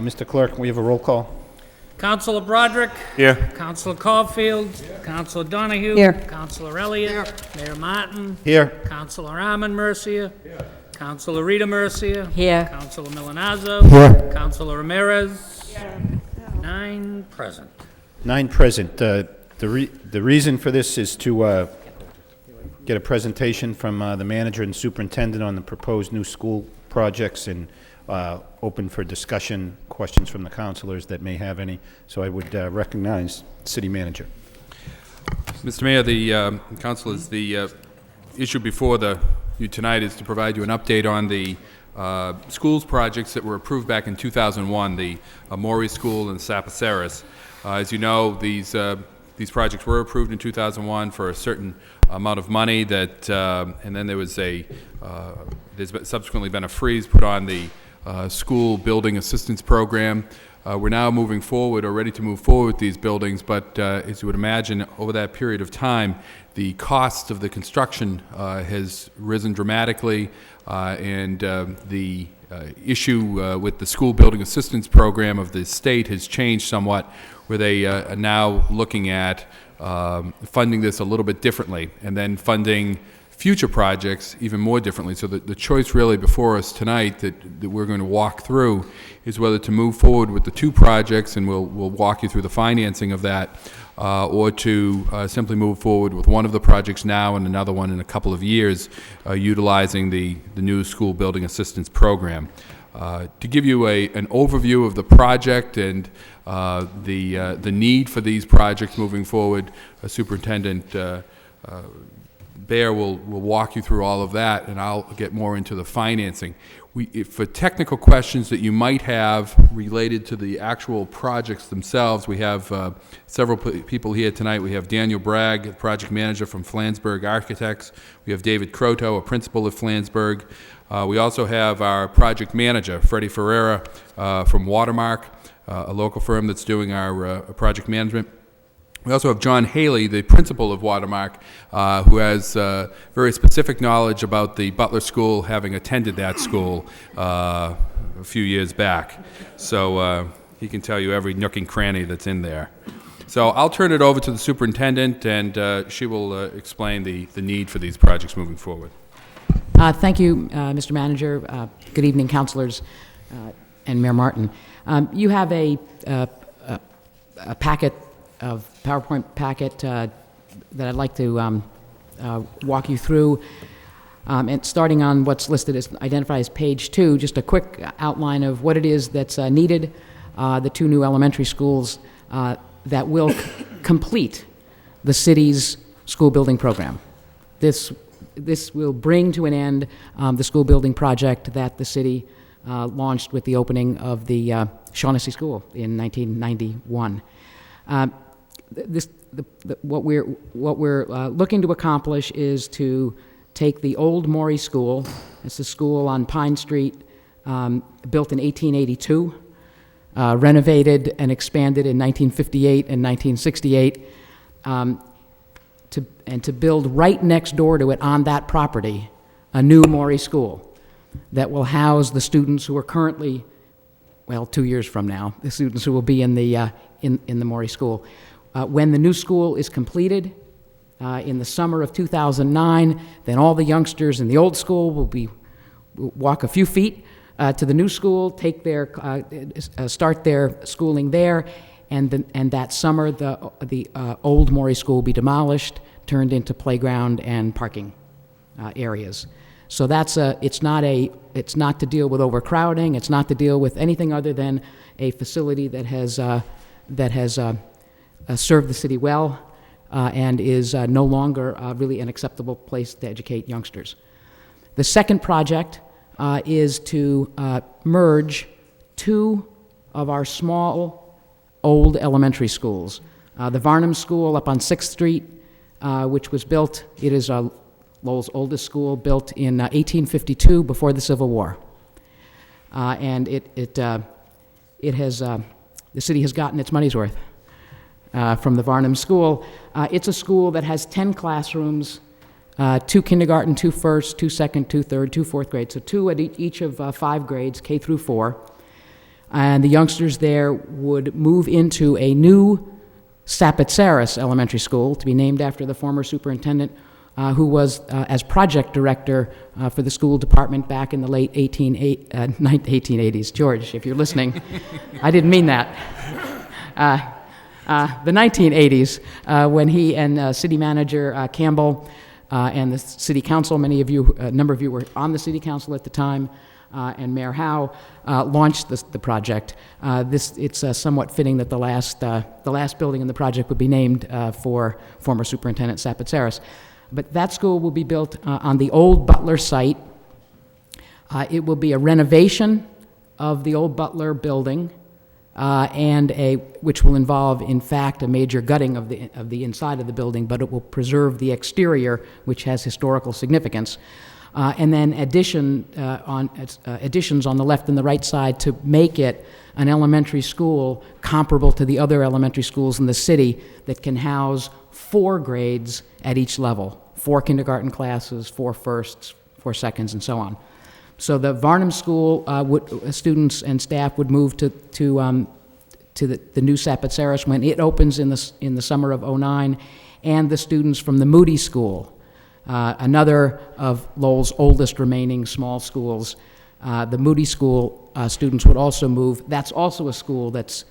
Mr. Clerk, we have a roll call. Councilor Broderick. Here. Councilor Caulfield. Here. Councilor Donahue. Here. Councilor Elliott. Here. Mayor Martin. Here. Councilor Armand Mercia. Here. Councilor Rita Mercia. Here. Councilor Milanazzo. Here. Councilor Ramirez. Here. 9 present. 9 present. The reason for this is to get a presentation from the manager and superintendent on the proposed new school projects and open for discussion, questions from the councilors that may have any. So I would recognize City Manager. Mr. Mayor, the councilors, the issue before you tonight is to provide you an update on the schools projects that were approved back in 2001, the Maury School and Sapaceras. As you know, these projects were approved in 2001 for a certain amount of money that, and then there was there's subsequently been a freeze put on the school building assistance program. We're now moving forward, or ready to move forward with these buildings, but as you would imagine, over that period of time, the cost of the construction has risen dramatically, and the issue with the school building assistance program of the state has changed somewhat, where they are now looking at funding this a little bit differently, and then funding future projects even more differently. So the choice really before us tonight that we're going to walk through is whether to move forward with the 2 projects, and we'll walk you through the financing of that, or to simply move forward with one of the projects now and another one in a couple of years, utilizing the new school building assistance program. To give you an overview of the project and the need for these projects moving forward, Superintendent Bear will walk you through all of that, and I'll get more into the financing. For technical questions that you might have related to the actual projects themselves, we have several people here tonight. We have Daniel Bragg, project manager from Flansburgh Architects. We have David Croto, a principal at Flansburgh. We also have our project manager, Freddie Ferreira, from Watermark, a local firm that's doing our project management. We also have John Haley, the principal of Watermark, who has very specific knowledge about the Butler School, having attended that school a few years back. So he can tell you every nook and cranny that's in there. So I'll turn it over to the superintendent, and she will explain the need for these projects moving forward. Thank you, Mr. Manager. Good evening, councilors and Mayor Martin. You have a packet of PowerPoint packet that I'd like to walk you through. And starting on what's listed as identified as page 2, just a quick outline of what it is that's needed. The 2 new elementary schools that will complete the city's school building program. This will bring to an end the school building project that the city launched with the opening of the Shaughnessy School in 1991. What we're looking to accomplish is to take the old Maury School. It's a school on Pine Street, built in 1882, renovated and expanded in 1958 and 1968, to build right next door to it on that property a new Maury School that will house the students who are currently, well, 2 years from now, the students who will be in the Maury School. When the new school is completed in the summer of 2009, then all the youngsters in the old school will walk a few feet to the new school, start their schooling there, and that summer the old Maury School will be demolished, turned into playground and parking areas. So it's not to deal with overcrowding. It's not to deal with anything other than a facility that has served the city well and is no longer really an acceptable place to educate youngsters. The second project is to merge 2 of our small old elementary schools. The Varnum School up on 6th Street, which was built, it is Lowell's oldest school, built in 1852 before the Civil War. And the city has gotten its money's worth from the Varnum School. It's a school that has 10 classrooms, 2 kindergarten, 2 first, 2 second, 2 third, 2 fourth grade, so 2 at each of 5 grades, K through 4. and the youngsters there would move into a new Sapitzeris Elementary School, to be named after the former superintendent, who was as project director for the school department back in the late 1880s. George, if you're listening, I didn't mean that. The 1980s, when he and city manager Campbell and the city council, a number of you were on the city council at the time, and Mayor Howe launched the project. It's somewhat fitting that the last building in the project would be named for former Superintendent Sapitzeris. But that school will be built on the old Butler site. It will be a renovation of the old Butler building, which will involve, in fact, a major gutting of the inside of the building, but it will preserve the exterior, which has historical significance. And then additions on the left and the right side to make it an elementary school comparable to the other elementary schools in the city that can house 4 grades at each level, 4 kindergarten classes, 4 firsts, 4 seconds, and so on. So the Varnum School students and staff would move to the new Sapitzeris when it opens in the summer of '09, and the students from the Moody School, another of Lowell's oldest remaining small schools. The Moody School students would also move. That's also a school that's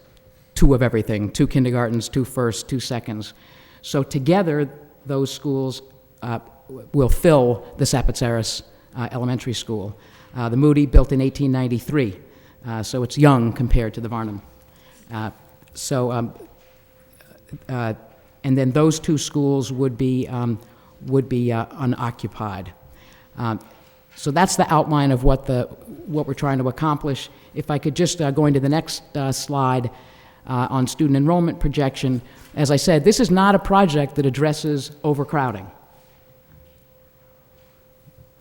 2 of everything, 2 kindergartens, 2 firsts, 2 seconds. So together, those schools will fill the Sapitzeris Elementary School. The Moody, built in 1893, so it's young compared to the Varnum. And then those 2 schools would be unoccupied. So that's the outline of what we're trying to accomplish. If I could just go into the next slide on student enrollment projection. As I said, this is not a project that addresses overcrowding.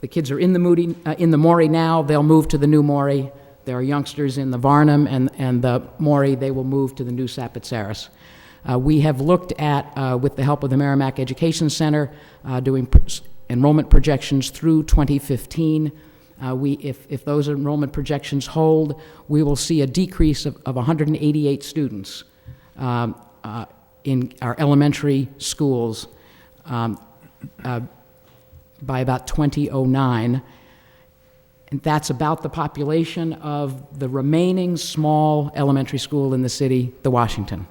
The kids are in the Morey now. They'll move to the new Morey. There are youngsters in the Varnum and the Morey. They will move to the new Sapitzeris. We have looked at, with the help of the Merrimack Education Center, doing enrollment projections through 2015. If those enrollment projections hold, we will see a decrease of 188 students in our elementary schools by about 2009. And that's about the population of the remaining small elementary school in the city, the Washington.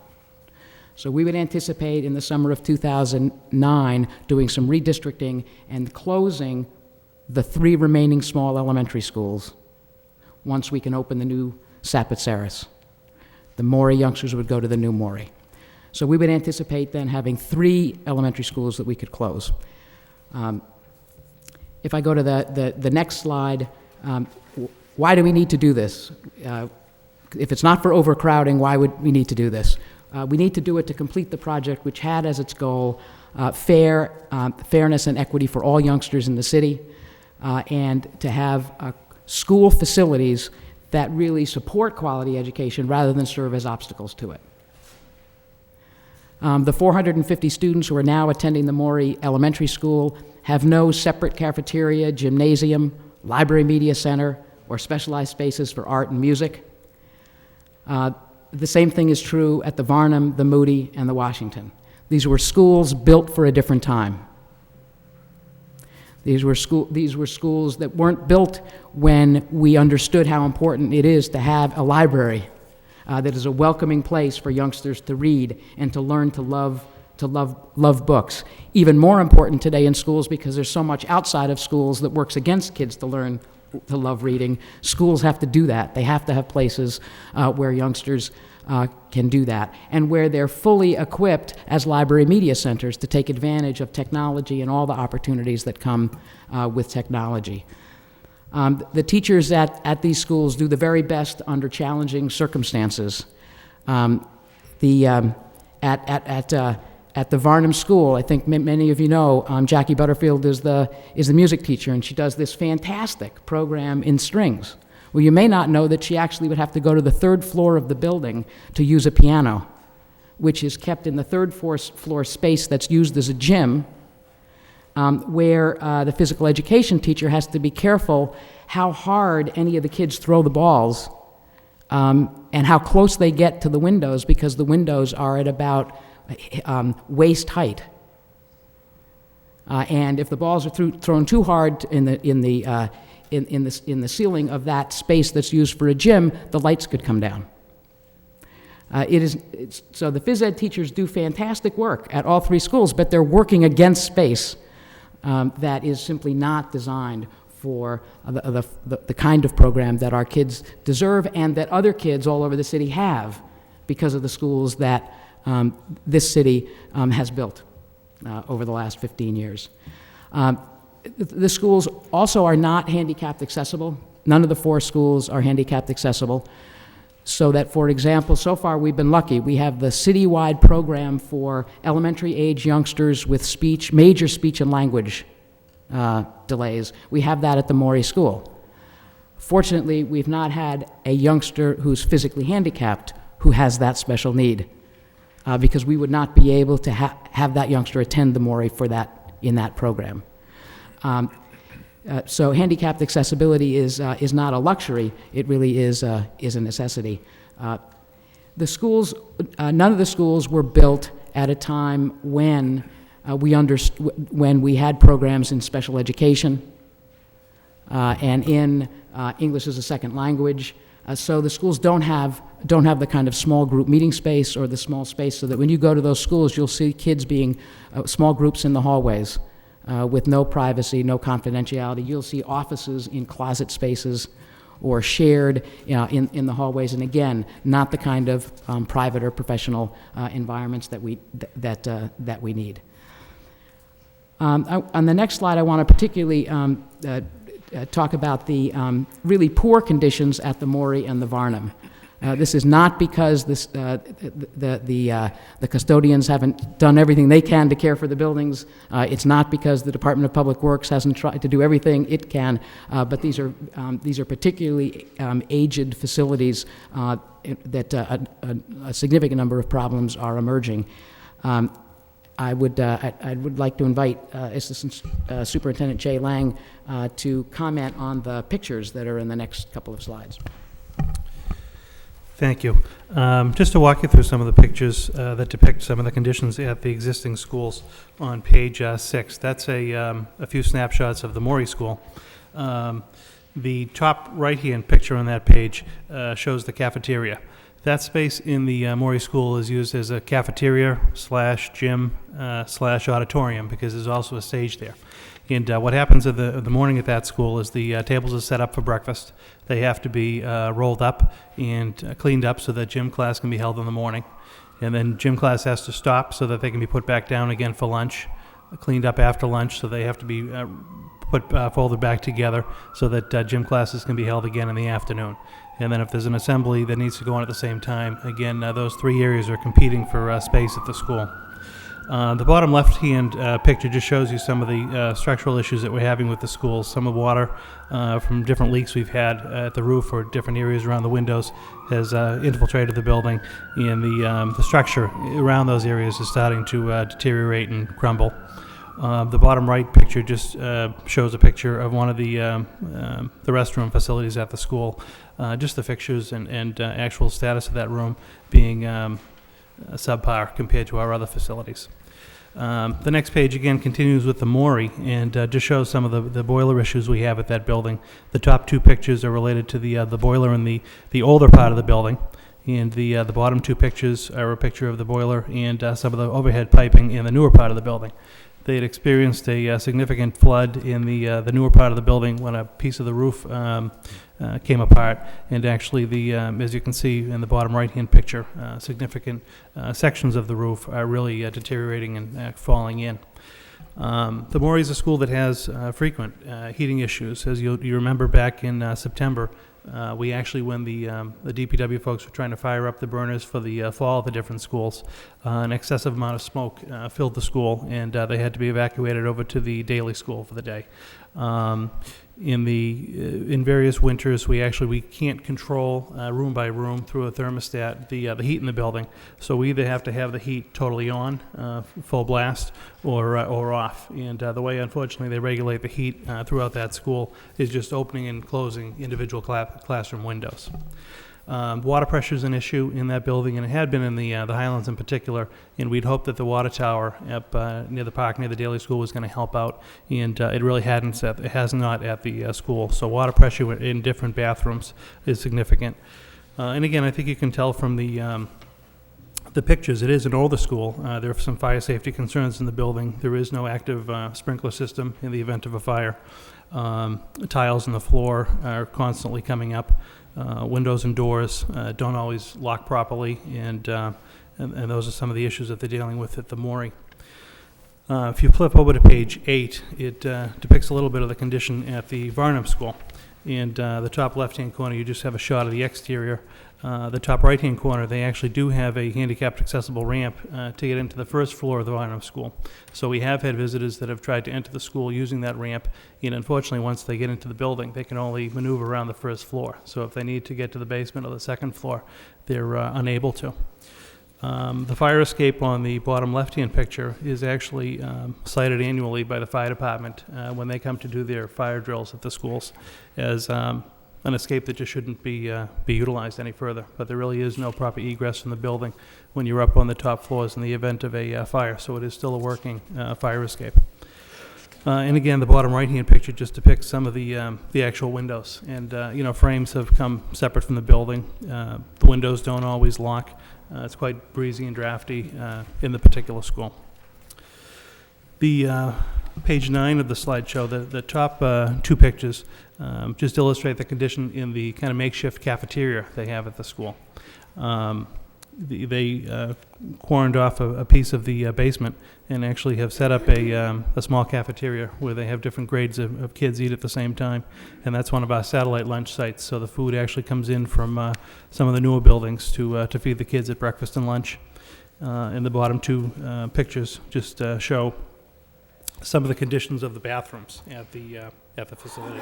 So we would anticipate in the summer of 2009 doing some redistricting and closing the 3 remaining small elementary schools once we can open the new Sapitzeris. The Morey youngsters would go to the new Morey. So we would anticipate then having 3 elementary schools that we could close. If I go to the next slide, why do we need to do this? If it's not for overcrowding, why would we need to do this? We need to do it to complete the project, which had as its goal fairness and equity for all youngsters in the city, and to have school facilities that really support quality education rather than serve as obstacles to it. The 450 students who are now attending the Morey Elementary School have no separate cafeteria, gymnasium, library media center, or specialized spaces for art and music. The same thing is true at the Varnum, the Moody, and the Washington. These were schools built for a different time. These were schools that weren't built when we understood how important it is to have a library that is a welcoming place for youngsters to read and to learn to love books. Even more important today in schools, because there's so much outside of schools that works against kids to learn to love reading. Schools have to do that. They have to have places where youngsters can do that, and where they're fully equipped as library media centers to take advantage of technology and all the opportunities that come with technology. The teachers at these schools do the very best under challenging circumstances. At the Varnum School, I think many of you know, Jackie Butterfield is the music teacher, and she does this fantastic program in strings. Well, you may not know that she actually would have to go to the 3rd floor of the building to use a piano, which is kept in the 3rd floor space that's used as a gym, where the physical education teacher has to be careful how hard any of the kids throw the balls and how close they get to the windows, because the windows are at about waist height. And if the balls are thrown too hard in the ceiling of that space that's used for a gym, the lights could come down. So the phys ed teachers do fantastic work at all three schools, but they're working against space that is simply not designed for the kind of program that our kids deserve and that other kids all over the city have because of the schools that this city has built over the last 15 years. The schools also are not handicapped accessible. None of the 4 schools are handicapped accessible. So that, for example, so far we've been lucky. We have the citywide program for elementary age youngsters with major speech and language delays. We have that at the Morey School. Fortunately, we've not had a youngster who's physically handicapped who has that special need, because we would not be able to have that youngster attend the Morey in that program. So handicapped accessibility is not a luxury, it really is a necessity. The schools, none of the schools were built at a time when we had programs in special education and in English as a second language. So the schools don't have the kind of small group meeting space or the small space, so that when you go to those schools, you'll see kids being small groups in the hallways. With no privacy, no confidentiality. You'll see offices in closet spaces or shared in the hallways, and again, not the kind of private or professional environments that we need. On the next slide, I want to particularly talk about the really poor conditions at the Morey and the Varnum. This is not because the custodians haven't done everything they can to care for the buildings. It's not because the Department of Public Works hasn't tried to do everything it can. But these are particularly aged facilities that a significant number of problems are emerging. I would like to invite Assistant Superintendent Jay Lang to comment on the pictures that are in the next couple of slides. Thank you. Just to walk you through some of the pictures that depict some of the conditions at the existing schools on page 6. That's a few snapshots of the Morey School. The top right-hand picture on that page shows the cafeteria. That space in the Morey School is used as a cafeteria / gym / auditorium, because there's also a stage there. And what happens in the morning at that school is the tables are set up for breakfast. They have to be rolled up and cleaned up so that gym class can be held in the morning. And then gym class has to stop so that they can be put back down again for lunch, cleaned up after lunch, so they have to be folded back together so that gym classes can be held again in the afternoon. And then if there's an assembly that needs to go on at the same time, again, those 3 areas are competing for space at the school. The bottom left-hand picture just shows you some of the structural issues that we're having with the schools. Some of the water from different leaks we've had at the roof or different areas around the windows has infiltrated the building, and the structure around those areas is starting to deteriorate and crumble. The bottom right picture just shows a picture of one of the restroom facilities at the school. Just the fixtures and actual status of that room being subpar compared to our other facilities. The next page again continues with the Morey and just shows some of the boiler issues we have at that building. The top 2 pictures are related to the boiler in the older part of the building, and the bottom 2 pictures are a picture of the boiler and some of the overhead piping in the newer part of the building. They had experienced a significant flood in the newer part of the building when a piece of the roof came apart, and actually as you can see in the bottom right-hand picture, significant sections of the roof are really deteriorating and falling in. The Morey is a school that has frequent heating issues. As you remember back in September, we actually, when the DPW folks were trying to fire up the burners for the fall of the different schools, an excessive amount of smoke filled the school, and they had to be evacuated over to the daily school for the day. In various winters, we can't control room by room through a thermostat the heat in the building, so we either have to have the heat totally on, full blast, or off. And the way, unfortunately, they regulate the heat throughout that school is just opening and closing individual classroom windows. Water pressure is an issue in that building, and it had been in the Highlands in particular, and we'd hoped that the water tower up near the park, near the Daily School, was going to help out, and it really hadn't. It has not at the school. So water pressure in different bathrooms is significant. And again, I think you can tell from the pictures, it is an older school. There are some fire safety concerns in the building. There is no active sprinkler system in the event of a fire. Tiles in the floor are constantly coming up. Windows and doors don't always lock properly, and those are some of the issues that they're dealing with at the Maury. If you flip over to page 8, it depicts a little bit of the condition at the Varnum School. And the top left-hand corner, you just have a shot of the exterior. The top right-hand corner, they actually do have a handicapped accessible ramp to get into the first floor of the Varnum School. So we have had visitors that have tried to enter the school using that ramp, and unfortunately, once they get into the building, they can only maneuver around the first floor. So if they need to get to the basement or the second floor, they're unable to. The fire escape on the bottom left-hand picture is actually cited annually by the fire department when they come to do their fire drills at the schools as an escape that just shouldn't be utilized any further. But there really is no proper egress from the building when you're up on the top floors in the event of a fire, so it is still a working fire escape. And again, the bottom right-hand picture just depicts some of the actual windows. And, frames have come separate from the building. The windows don't always lock. It's quite breezy and drafty in the particular school. The page 9 of the slideshow, the top 2 pictures just illustrate the condition in the kind of makeshift cafeteria they have at the school. They corned off a piece of the basement and actually have set up a small cafeteria where they have different grades of kids eat at the same time, and that's one of our satellite lunch sites. So the food actually comes in from some of the newer buildings to feed the kids at breakfast and lunch. And the bottom 2 pictures just show some of the conditions of the bathrooms at the facility.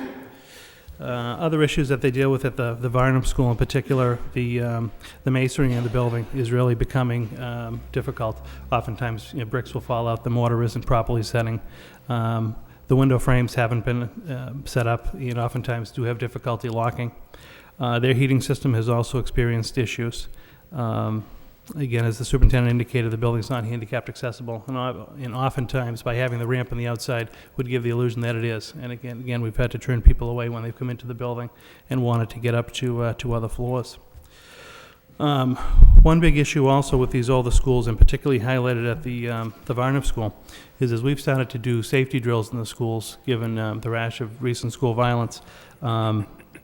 Other issues that they deal with at the Varnum School in particular, the masonry in the building is really becoming difficult. Oftentimes, bricks will fall out, the mortar isn't properly setting. The window frames haven't been set up, and oftentimes do have difficulty locking. Their heating system has also experienced issues. Again, as the superintendent indicated, the building's not handicapped accessible, and oftentimes by having the ramp on the outside would give the illusion that it is. And again, we've had to turn people away when they've come into the building and wanted to get up to other floors. One big issue also with these older schools, and particularly highlighted at the Varnum School, is as we've started to do safety drills in the schools, given the rash of recent school violence.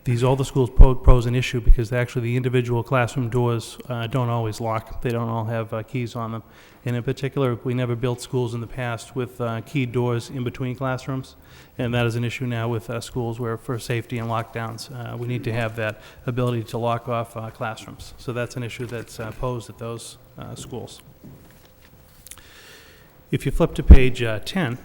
These older schools pose an issue because actually the individual classroom doors don't always lock. They don't all have keys on them. And in particular, we never built schools in the past with keyed doors in between classrooms. And that is an issue now with schools where for safety and lockdowns, we need to have that ability to lock off classrooms. So that's an issue that's posed at those schools. If you flip to page 10,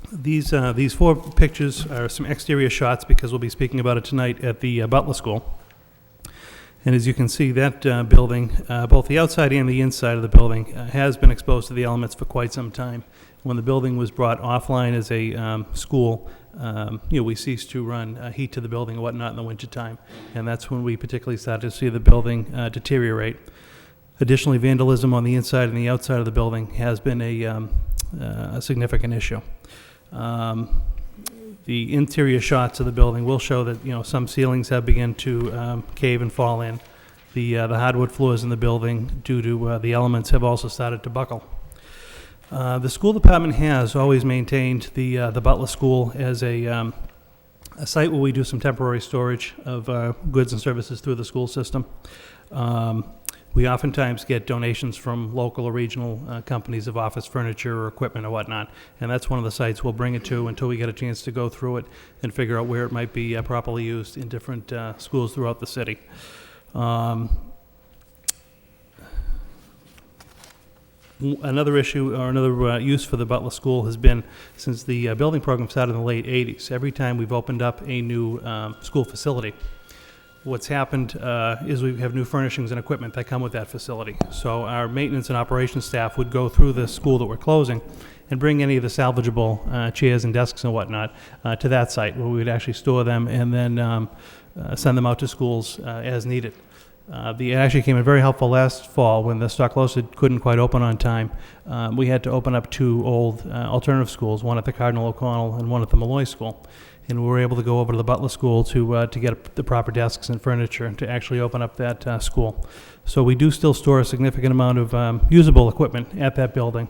these 4 pictures are some exterior shots because we'll be speaking about it tonight at the Butler School. And as you can see, that building, both the outside and the inside of the building, has been exposed to the elements for quite some time. When the building was brought offline as a school, we ceased to run heat to the building and whatnot in the wintertime. And that's when we particularly started to see the building deteriorate. Additionally, vandalism on the inside and the outside of the building has been a significant issue. The interior shots of the building will show that some ceilings have begun to cave and fall in. The hardwood floors in the building, due to the elements, have also started to buckle. The school department has always maintained the Butler School as a site where we do some temporary storage of goods and services through the school system. We oftentimes get donations from local or regional companies of office furniture or equipment or whatnot, and that's one of the sites we'll bring it to until we get a chance to go through it and figure out where it might be properly used in different schools throughout the city. Another issue or another use for the Butler School has been, since the building program started in the late 80s, every time we've opened up a new school facility, what's happened is we have new furnishings and equipment that come with that facility. So our maintenance and operations staff would go through the school that we're closing and bring any of the salvageable chairs and desks and whatnot to that site where we would actually store them and then send them out to schools as needed. It actually came in very helpful last fall when the Stocklosa couldn't quite open on time. We had to open up 2 old alternative schools, one at the Cardinal O'Connell and one at the Malloy School. And we were able to go over to the Butler School to get the proper desks and furniture to actually open up that school. So we do still store a significant amount of usable equipment at that building.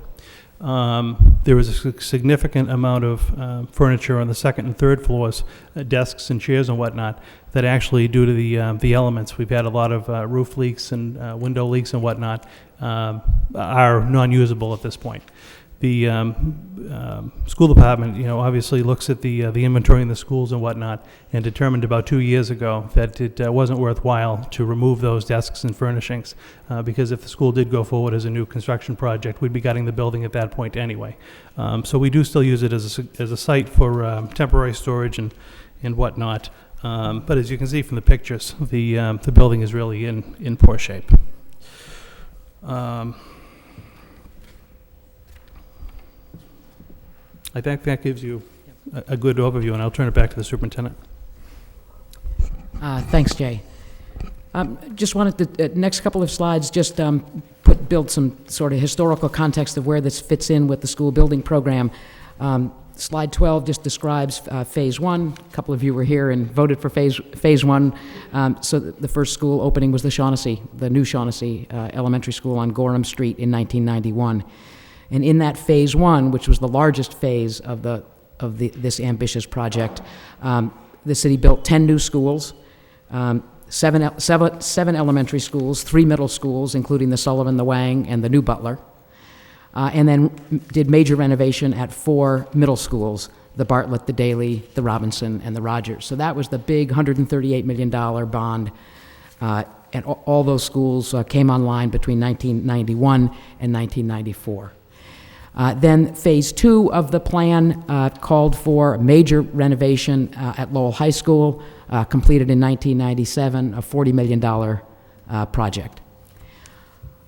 There was a significant amount of furniture on the 2nd and 3rd floors, desks and chairs and whatnot, that actually, due to the elements, we've had a lot of roof leaks and window leaks and whatnot, are non-usable at this point. The school department, obviously looks at the inventory in the schools and whatnot, and determined about 2 years ago that it wasn't worthwhile to remove those desks and furnishings, because if the school did go forward as a new construction project, we'd be gutting the building at that point anyway. So we do still use it as a site for temporary storage and whatnot. But as you can see from the pictures, the building is really in poor shape. I think that gives you a good overview, and I'll turn it back to the superintendent. Thanks, Jay. Just wanted to, next couple of slides, just build some sort of historical context of where this fits in with the school building program. Slide 12 just describes Phase 1. A couple of you were here and voted for Phase 1. So the first school opening was the new Shaughnessy Elementary School on Gorham Street in 1991. And in that Phase 1, which was the largest phase of this ambitious project, the city built 10 new schools, 7 elementary schools, 3 middle schools, including the Sullivan, the Wang, and the new Butler, and then did major renovation at 4 middle schools, the Bartlett, the Daly, the Robinson, and the Rogers. So that was the big $138 million bond, and all those schools came online between 1991 and 1994. Then Phase 2 of the plan called for a major renovation at Lowell High School, completed in 1997, a $40 million project.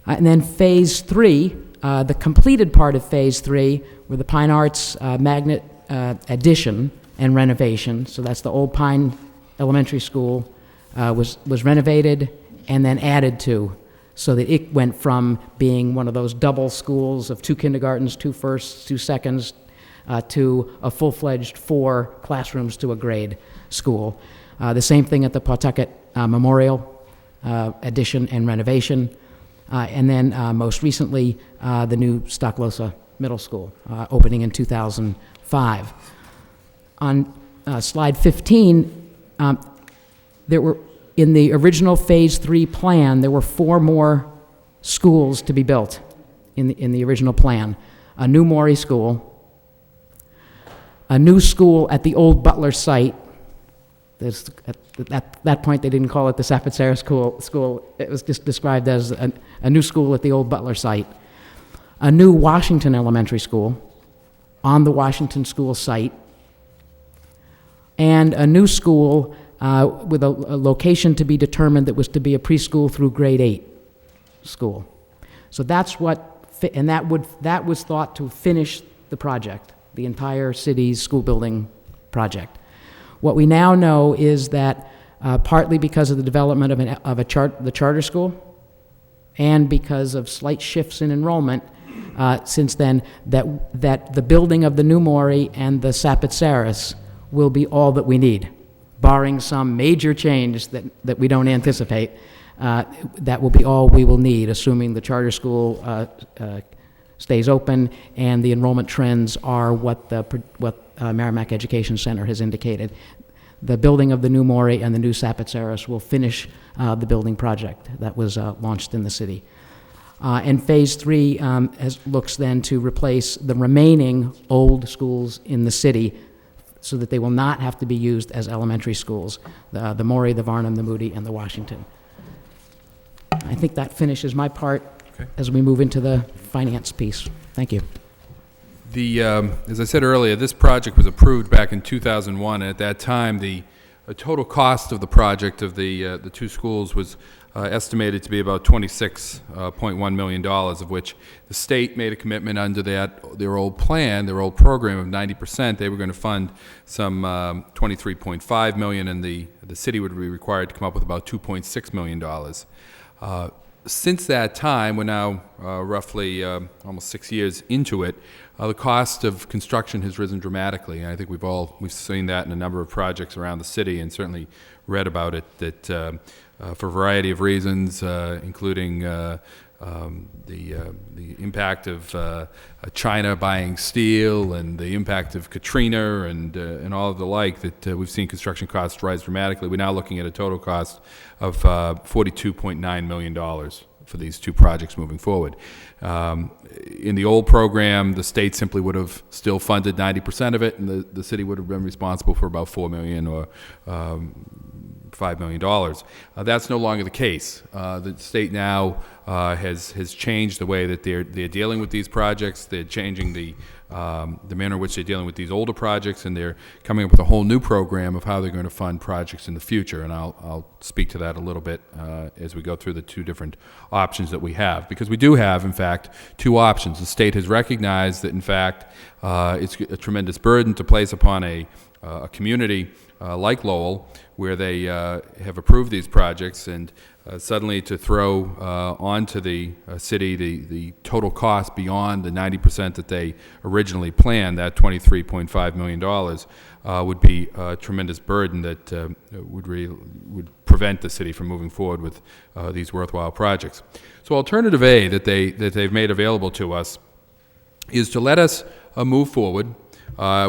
And then Phase 3, the completed part of Phase 3, were the Pine Arts Magnet addition and renovation. So that's the old Pine Elementary School was renovated and then added to, so that it went from being one of those double schools of 2 kindergartens, 2 firsts, 2 seconds, to a full-fledged 4 classrooms to a grade school. The same thing at the Pawtucket Memorial addition and renovation. And then most recently, the new Stocklosa Middle School, opening in 2005. On slide 15, there were, in the original Phase 3 plan, there were 4 more schools to be built in the original plan. A new Morey School, a new school at the old Butler site. At that point, they didn't call it the Sapphire School. It was just described as a new school at the old Butler site. A new Washington Elementary School on the Washington School site. And a new school with a location to be determined that was to be a preschool through grade 8 school. So that's what, and that was thought to finish the project, the entire city's school building project. What we now know is that partly because of the development of the charter school, and because of slight shifts in enrollment since then, that the building of the new Morey and the Sapphire will be all that we need, barring some major change that we don't anticipate. That will be all we will need, assuming the charter school stays open and the enrollment trends are what Merrimack Education Center has indicated. The building of the new Morey and the new Sapphire will finish the building project that was launched in the city. And Phase 3 looks then to replace the remaining old schools in the city so that they will not have to be used as elementary schools, the Morey, the Varnum, the Moody, and the Washington. I think that finishes my part as we move into the finance piece. Thank you. As I said earlier, this project was approved back in 2001, and at that time, the total cost of the project of the two schools was estimated to be about $26.1 million, of which the state made a commitment under their old plan, their old program of 90%. They were going to fund some $23.5 million, and the city would be required to come up with about $2.6 million. Since that time, we're now roughly almost 6 years into it, the cost of construction has risen dramatically. And I think we've seen that in a number of projects around the city, and certainly read about it, that for a variety of reasons, including the impact of China buying steel, and the impact of Katrina, and all of the like, that we've seen construction costs rise dramatically. We're now looking at a total cost of $42.9 million for these two projects moving forward. In the old program, the state simply would have still funded 90% of it, and the city would have been responsible for about $4 million or $5 million. That's no longer the case. The state now has changed the way that they're dealing with these projects. They're changing the manner in which they're dealing with these older projects, and they're coming up with a whole new program of how they're going to fund projects in the future. And I'll speak to that a little bit as we go through the two different options that we have, because we do have, in fact, two options. The state has recognized that, in fact, it's a tremendous burden to place upon a community like Lowell, where they have approved these projects, and suddenly to throw onto the city the total cost beyond the 90% that they originally planned, that $23.5 million, would be a tremendous burden that would prevent the city from moving forward with these worthwhile projects. So alternative A that they've made available to us is to let us move forward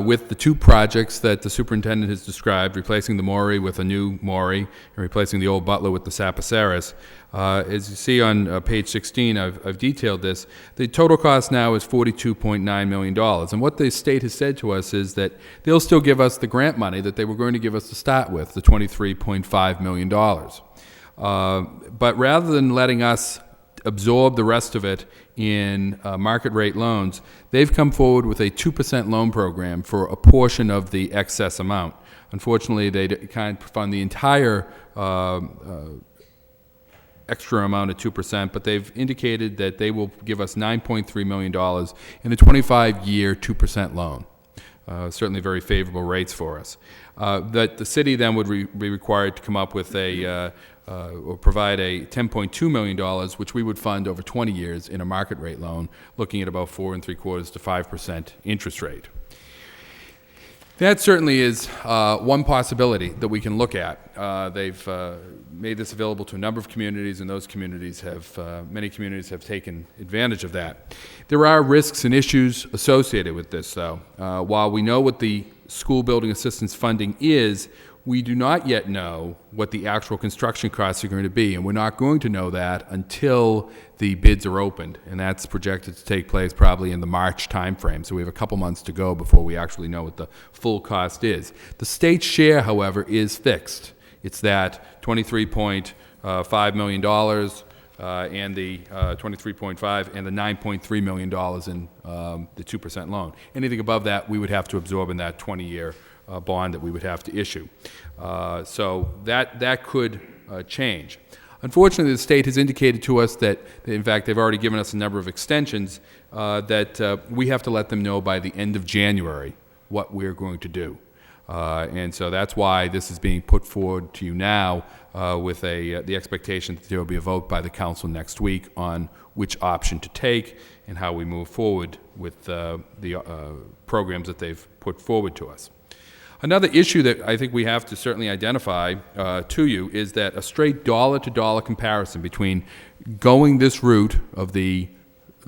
with the two projects that the superintendent has described, replacing the Maury with a new Maury and replacing the old Butler with the Sapaceris. As you see on page 16, I've detailed this. The total cost now is $42.9 million. And what the state has said to us is that they'll still give us the grant money that they were going to give us to start with, the $23.5 million. But rather than letting us absorb the rest of it in market rate loans, they've come forward with a 2% loan program for a portion of the excess amount. Unfortunately, they can't fund the entire extra amount of 2%, but they've indicated that they will give us $9.3 million in a 25-year 2% loan. Certainly very favorable rates for us. That the city then would be required to come up with or provide a $10.2 million, which we would fund over 20 years in a market rate loan, looking at about 4 3/4 to 5% interest rate. That certainly is one possibility that we can look at. They've made this available to a number of communities, and those communities many communities have taken advantage of that. There are risks and issues associated with this, though. While we know what the school building assistance funding is, we do not yet know what the actual construction costs are going to be, and we're not going to know that until the bids are opened, and that's projected to take place probably in the March timeframe. So we have a couple months to go before we actually know what the full cost is. The state's share, however, is fixed. It's that $23.5 million and the 23.5 and the $9.3 million in the 2% loan. Anything above that, we would have to absorb in that 20-year bond that we would have to issue. So that could change. Unfortunately, the state has indicated to us that, in fact, they've already given us a number of extensions, that we have to let them know by the end of January what we're going to do. And so that's why this is being put forward to you now with the expectation that there will be a vote by the council next week on which option to take and how we move forward with the programs that they've put forward to us. Another issue that I think we have to certainly identify to you is that a straight dollar-to-dollar comparison between going this route of the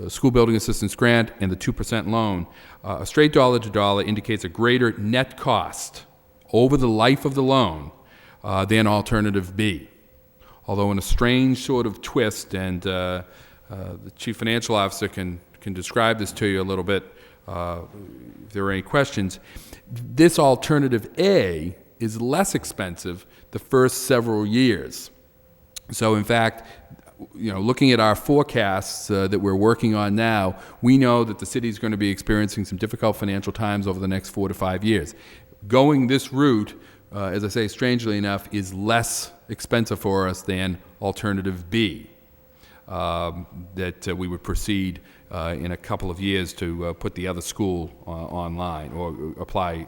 school building assistance grant and the 2% loan, a straight dollar-to-dollar indicates a greater net cost over the life of the loan than alternative B. Although in a strange sort of twist, and the chief financial officer can describe this to you a little bit if there are any questions, this alternative A is less expensive the first several years. So in fact, looking at our forecasts that we're working on now, we know that the city is going to be experiencing some difficult financial times over the next 4 to 5 years. Going this route as I say, strangely enough, is less expensive for us than alternative B, that we would proceed in a couple of years to put the other school online or apply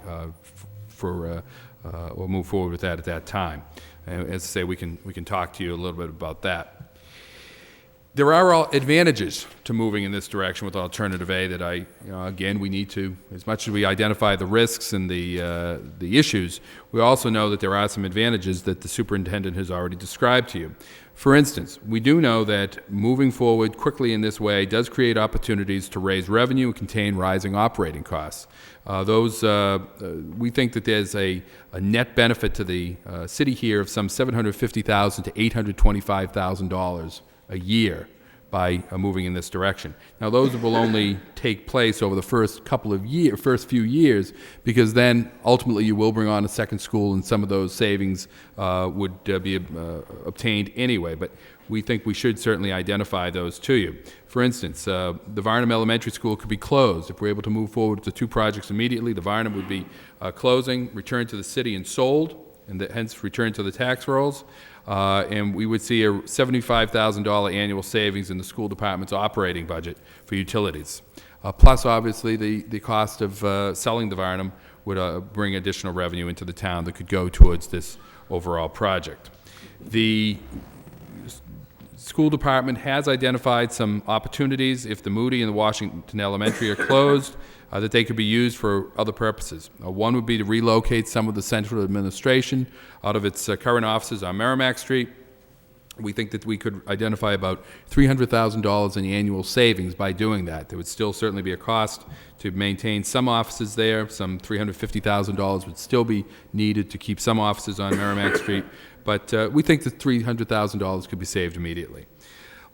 for or move forward with that at that time. As I say, we can talk to you a little bit about that. There are advantages to moving in this direction with alternative A that again, we need to, as much as we identify the risks and the issues, we also know that there are some advantages that the superintendent has already described to you. For instance, we do know that moving forward quickly in this way does create opportunities to raise revenue and contain rising operating costs. We think that there's a net benefit to the city here of some $750,000 to $825,000 a year by moving in this direction. Now, those will only take place over the first few years, because then ultimately you will bring on a second school, and some of those savings would be obtained anyway. But we think we should certainly identify those to you. For instance, the Varnum Elementary School could be closed. If we're able to move forward with the two projects immediately, the Varnum would be closing, returned to the city and sold, and hence returned to the tax rolls. And we would see a $75,000 annual savings in the school department's operating budget for utilities. Plus, obviously, the cost of selling the Varnum would bring additional revenue into the town that could go towards this overall project. The school department has identified some opportunities if the Moody and the Washington Elementary are closed, that they could be used for other purposes. One would be to relocate some of the central administration out of its current offices on Merrimack Street. We think that we could identify about $300,000 in annual savings by doing that. There would still certainly be a cost to maintain some offices there. Some $350,000 would still be needed to keep some offices on Merrimack Street. But we think that $300,000 could be saved immediately.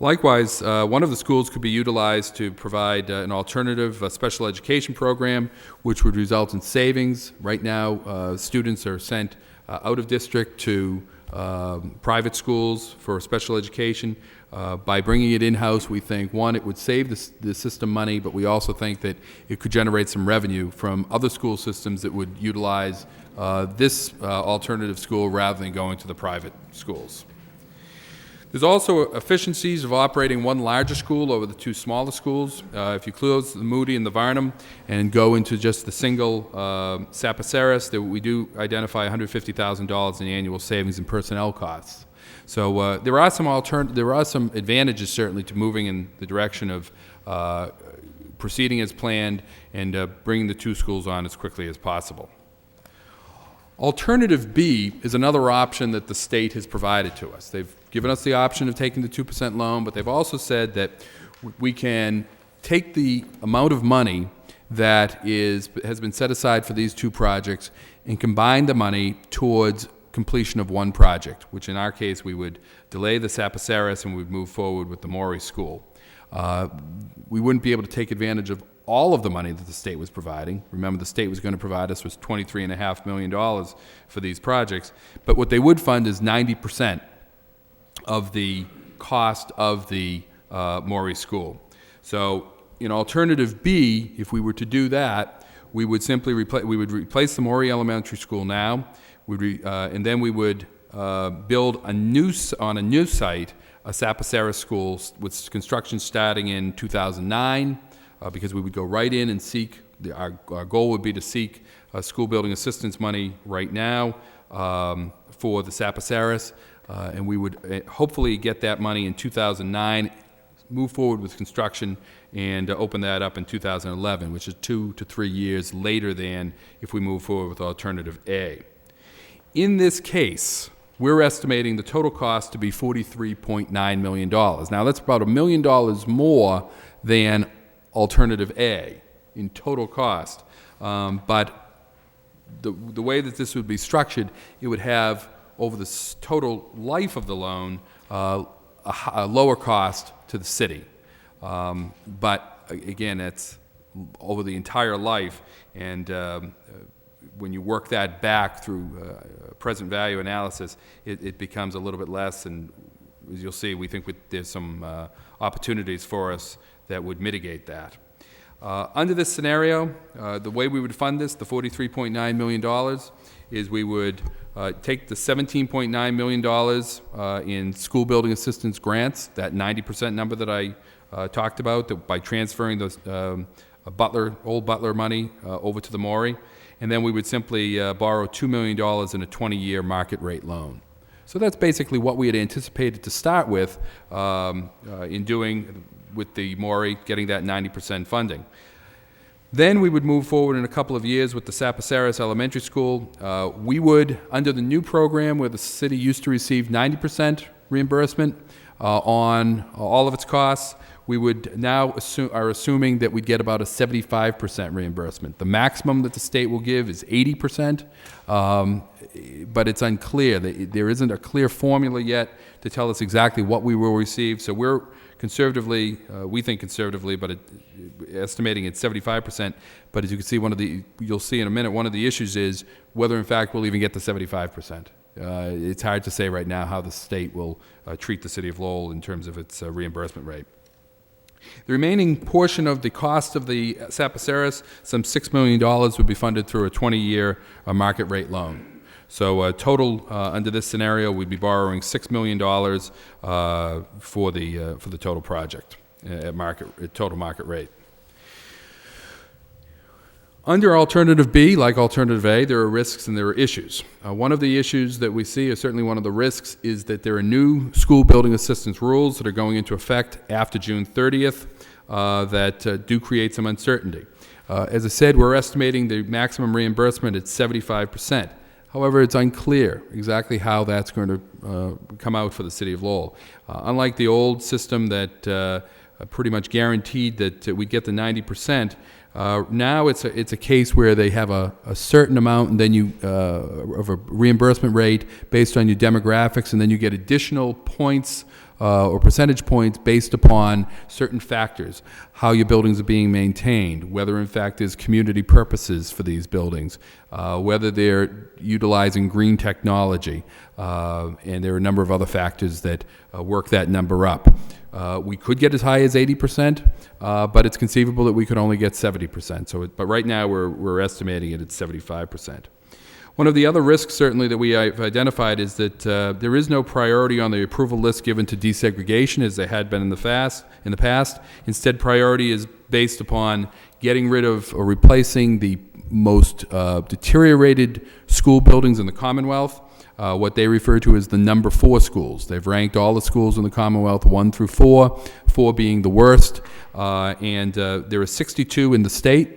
Likewise, one of the schools could be utilized to provide an alternative special education program, which would result in savings. Right now, students are sent out of district to private schools for special education. By bringing it in-house, we think, one, it would save the system money, but we also think that it could generate some revenue from other school systems that would utilize this alternative school rather than going to the private schools. There's also efficiencies of operating one larger school over the two smaller schools. If you close the Moody and the Varnum and go into just the single Sapaceras, we do identify $150,000 in annual savings in personnel costs. So there are some advantages certainly to moving in the direction of proceeding as planned and bringing the two schools on as quickly as possible. Alternative B is another option that the state has provided to us. They've given us the option of taking the 2% loan, but they've also said that we can take the amount of money that has been set aside for these two projects and combine the money towards completion of one project, which in our case we would delay the Sapaceras and we would move forward with the Morey School. We wouldn't be able to take advantage of all of the money that the state was providing. Remember, the state was going to provide us with $23.5 million for these projects, but what they would fund is 90% of the cost of the Morey School. So in alternative B, if we were to do that, we would simply replace the Morey Elementary School now, and then we would build on a new site a Sapacera School with construction starting in 2009. Because we would go right in and seek, our goal would be to seek school building assistance money right now for the Sapaceras, and we would hopefully get that money in 2009, move forward with construction, and open that up in 2011, which is 2 to 3 years later than if we move forward with alternative A. In this case, we're estimating the total cost to be $43.9 million. Now, that's about $1 million more than alternative A in total cost, but the way that this would be structured, it would have over the total life of the loan a lower cost to the city, but again, it's over the entire life, and when you work that back through present value analysis, it becomes a little bit less, and as you'll see, we think there's some opportunities for us that would mitigate that. Under this scenario, the way we would fund this, the $43.9 million, is we would take the $17.9 million in school building assistance grants, that 90% number that I talked about, that by transferring those old Butler money over to the Maury, and then we would simply borrow $2 million in a 20-year market rate loan. So that's basically what we had anticipated to start with in doing with the Maury, getting that 90% funding. Then we would move forward in a couple of years with the Sapasaris Elementary School. We would, under the new program where the city used to receive 90% reimbursement on all of its costs, we would now are assuming that we'd get about a 75% reimbursement. The maximum that the state will give is 80%, but it's unclear. There isn't a clear formula yet to tell us exactly what we will receive. So we're conservatively, we think conservatively, but estimating at 75%. But as you can see, you'll see in a minute, one of the issues is whether in fact we'll even get the 75%. It's hard to say right now how the state will treat the city of Lowell in terms of its reimbursement rate. The remaining portion of the cost of the Sapasaris, some $6 million, would be funded through a 20-year market rate loan. So total, under this scenario, we'd be borrowing $6 million for the total project at total market rate. Under Alternative B, like Alternative A, there are risks and there are issues. One of the issues that we see, or certainly one of the risks, is that there are new school building assistance rules that are going into effect after June 30th that do create some uncertainty. As I said, we're estimating the maximum reimbursement at 75%. However, it's unclear exactly how that's going to come out for the city of Lowell. Unlike the old system that pretty much guaranteed that we'd get the 90%, now it's a case where they have a certain amount, and then you of a reimbursement rate based on your demographics, and then you get additional points or percentage points based upon certain factors: how your buildings are being maintained, whether in fact there's community purposes for these buildings, whether they're utilizing green technology, and there are a number of other factors that work that number up. We could get as high as 80%, but it's conceivable that we could only get 70%. But right now we're estimating it at 75%. One of the other risks, certainly, that we have identified is that there is no priority on the approval list given to desegregation as there had been in the past. Instead, priority is based upon getting rid of or replacing the most deteriorated school buildings in the Commonwealth. What they refer to as the number 4 schools. They've ranked all the schools in the Commonwealth 1 through 4, 4 being the worst, and there are 62 in the state.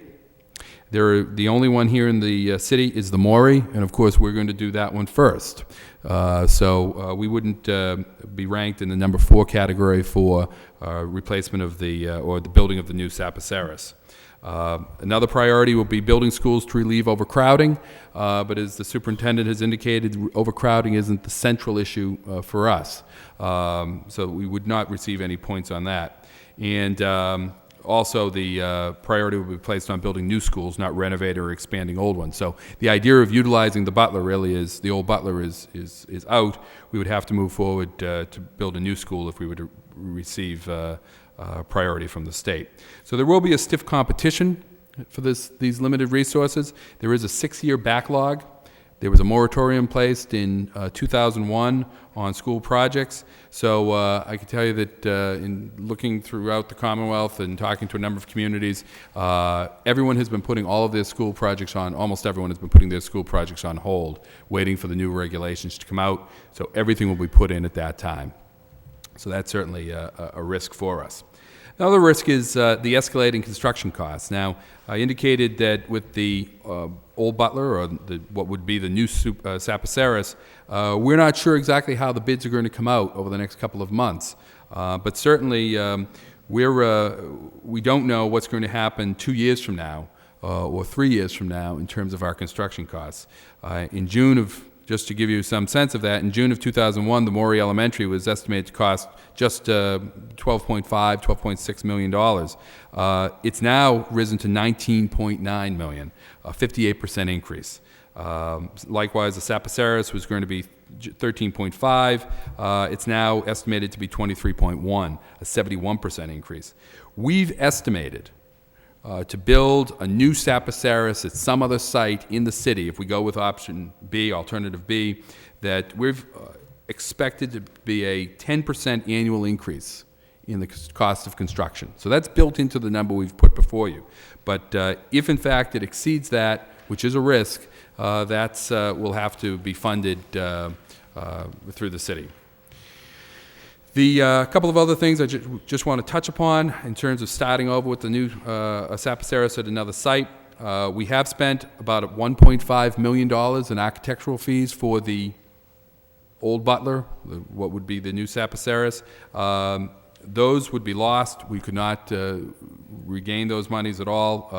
The only one here in the city is the Maury, and of course we're going to do that one first. So we wouldn't be ranked in the number 4 category for replacement of or the building of the new Sapasaris. Another priority will be building schools to relieve overcrowding, but as the superintendent has indicated, overcrowding isn't the central issue for us, so we would not receive any points on that. And also the priority will be placed on building new schools, not renovating or expanding old ones. So the idea of utilizing the Butler really is, the old Butler is out. We would have to move forward to build a new school if we were to receive priority from the state. So there will be a stiff competition for these limited resources. There is a 6-year backlog. There was a moratorium placed in 2001 on school projects. So I can tell you that in looking throughout the Commonwealth and talking to a number of communities, everyone has been putting all of their school projects on, almost everyone has been putting their school projects on hold, waiting for the new regulations to come out. So everything will be put in at that time. So that's certainly a risk for us. Another risk is the escalating construction costs. Now, I indicated that with the old Butler, or what would be the new Sapasaris, we're not sure exactly how the bids are going to come out over the next couple of months. But certainly, we don't know what's going to happen 2 years from now or 3 years from now in terms of our construction costs. In June of Just to give you some sense of that, in June of 2001, the Maury Elementary was estimated to cost just $12.6 million. It's now risen to $19.9 million, a 58% increase. Likewise, the Sapasaris was going to be 13.5. It's now estimated to be 23.1, a 71% increase. We've estimated to build a new Sapasaris at some other site in the city, if we go with option B, alternative B, that we've expected to be a 10% annual increase in the cost of construction. So that's built into the number we've put before you. But if in fact it exceeds that, which is a risk, that's will have to be funded through the city. The couple of other things I just want to touch upon in terms of starting over with the new Sapasaris at another site. We have spent about $1.5 million in architectural fees for the old Butler, what would be the new Sapasaris. Those would be lost. We could not regain those monies at all,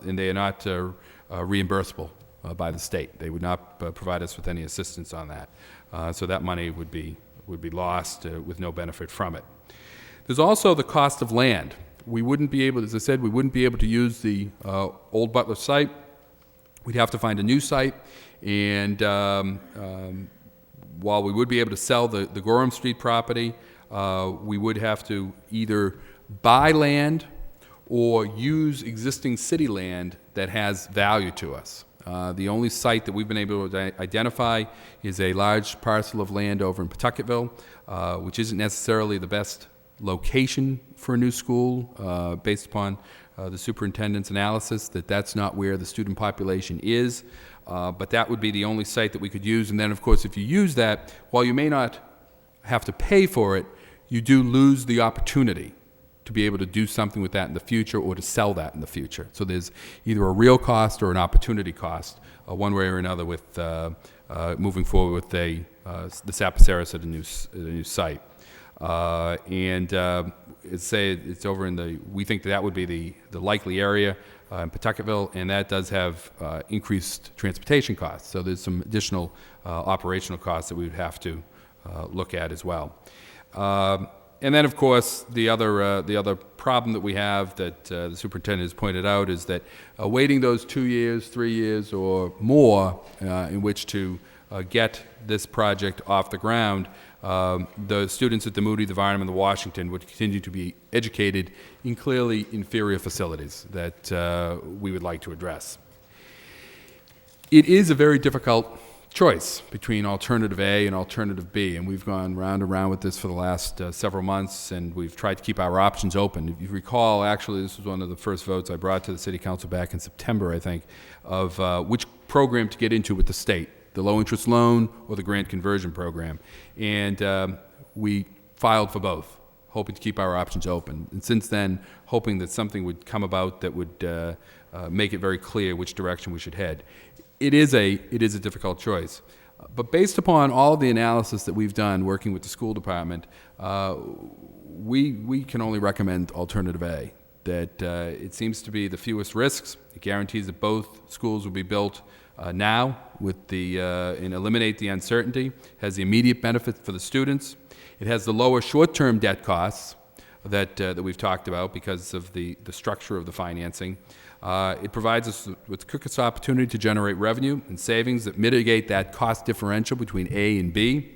and they are not reimbursable by the state. They would not provide us with any assistance on that. So that money would be lost with no benefit from it. There's also the cost of land. We wouldn't be able, as I said, we wouldn't be able to use the old Butler site. We'd have to find a new site, and while we would be able to sell the Gorham Street property, we would have to either buy land or use existing city land that has value to us. The only site that we've been able to identify is a large parcel of land over in Pawtuckettville, which isn't necessarily the best location for a new school, based upon the superintendent's analysis that that's not where the student population is. But that would be the only site that we could use. And then, of course, if you use that, while you may not have to pay for it, you do lose the opportunity to be able to do something with that in the future or to sell that in the future. So there's either a real cost or an opportunity cost, one way or another, with moving forward with the Sapasaris at a new site. It's over in the, we think that would be the likely area in Pawtuckettville, and that does have increased transportation costs. So there's some additional operational costs that we would have to look at as well. And then, of course, the other problem that we have that the superintendent has pointed out is that waiting those 2 years, 3 years, or more in which to get this project off the ground, the students at the Moody, the Varnum, and the Washington would continue to be educated in clearly inferior facilities that we would like to address. It is a very difficult choice between alternative A and alternative B, and we've gone round and round with this for the last several months, and we've tried to keep our options open. If you recall, actually, this was one of the first votes I brought to the City Council back in September, I think, of which program to get into with the state, the low-interest loan or the grant conversion program. And we filed for both, hoping to keep our options open. And since then, hoping that something would come about that would make it very clear which direction we should head. It is a difficult choice. But based upon all of the analysis that we've done working with the school department, we can only recommend alternative A. That it seems to be the fewest risks. It guarantees that both schools will be built now with and eliminate the uncertainty. Has the immediate benefits for the students. It has the lower short-term debt costs that we've talked about because of the structure of the financing. It provides us with the quickest opportunity to generate revenue and savings that mitigate that cost differential between A and B.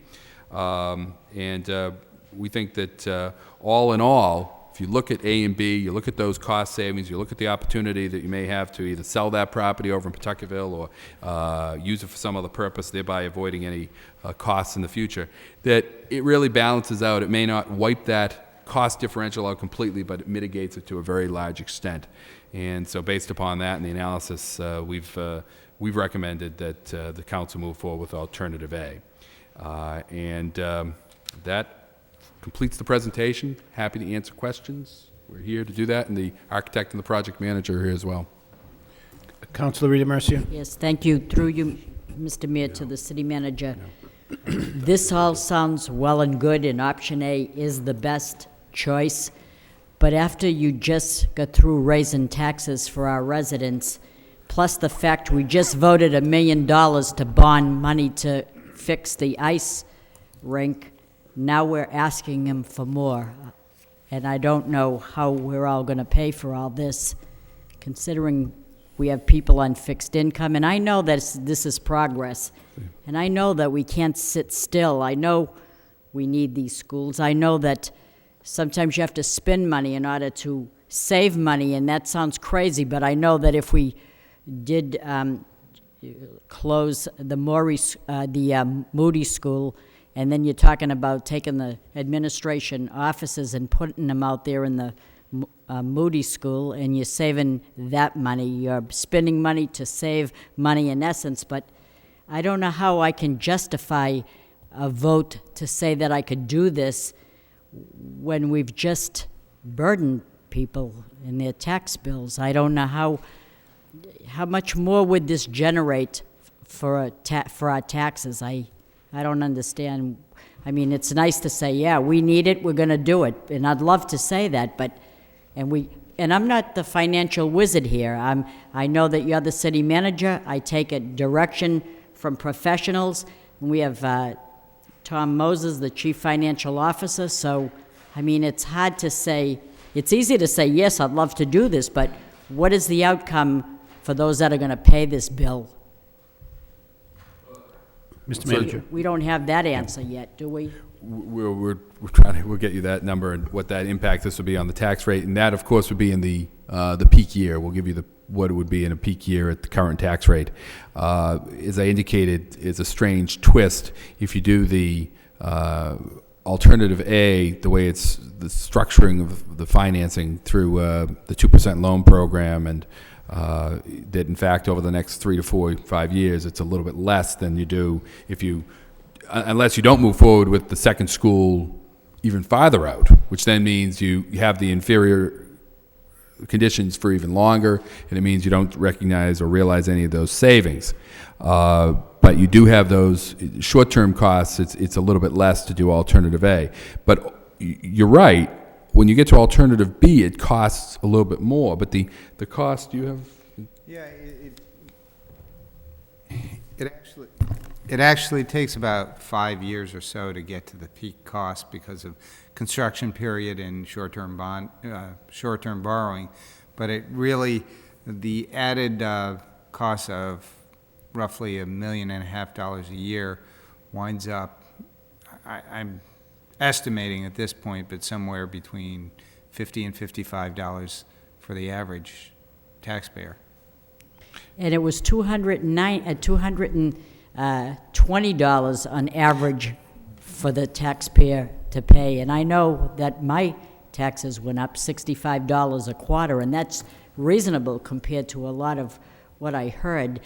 We think that all in all, if you look at A and B, you look at those cost savings, you look at the opportunity that you may have to either sell that property over in Pawtuckettville or use it for some other purpose, thereby avoiding any costs in the future, that it really balances out. It may not wipe that cost differential out completely, but it mitigates it to a very large extent. And so based upon that and the analysis, we've recommended that the council move forward with alternative A. That completes the presentation. Happy to answer questions. We're here to do that, and the architect and the project manager are here as well. Councilor Rita Mercia. Yes, thank you. Through you, Mr. Mayor, to the city manager. This all sounds well and good, and option A is the best choice. But after you just got through raising taxes for our residents, plus the fact we just voted $1 million to bond money to fix the ice rink, now we're asking them for more. And I don't know how we're all going to pay for all this, considering we have people on fixed income. And I know that this is progress. And I know that we can't sit still. I know we need these schools. I know that sometimes you have to spend money in order to save money, and that sounds crazy, but I know that if we did close the Moody School, and then you're talking about taking the administration offices and putting them out there in the Moody School, and you're saving that money. You're spending money to save money in essence, but I don't know how I can justify a vote to say that I could do this when we've just burdened people in their tax bills. I don't know how much more would this generate for our taxes. I don't understand. I mean, it's nice to say, yeah, we need it, we're going to do it, and I'd love to say that, but and I'm not the financial wizard here. I know that you're the city manager. I take a direction from professionals. We have Tom Moses, the chief financial officer. So, I mean, it's hard to say. It's easy to say, yes, I'd love to do this, but what is the outcome for those that are going to pay this bill? Mr. Manager? We don't have that answer yet, do we? We're trying to, we'll get you that number and what that impact this would be on the tax rate, and that, of course, would be in the peak year. We'll give you what it would be in a peak year at the current tax rate. As I indicated, it's a strange twist if you do the alternative A, the way it's the structuring of the financing through the 2% loan program, and that in fact over the next 3 to 4, 5 years, it's a little bit less than you do if you, unless you don't move forward with the second school even farther out, which then means you have the inferior conditions for even longer, and it means you don't recognize or realize any of those savings. But you do have those short-term costs. It's a little bit less to do alternative A. But you're right. When you get to alternative B, it costs a little bit more. But the cost you have. Yeah, it actually takes about 5 years or so to get to the peak cost because of construction period and short-term borrowing. But it really, the added cost of roughly $1.5 million a year winds up, I'm estimating at this point, but somewhere between $50 and $55 for the average taxpayer. And it was $220 on average for the taxpayer to pay. And I know that my taxes went up $65 a quarter, and that's reasonable compared to a lot of what I heard.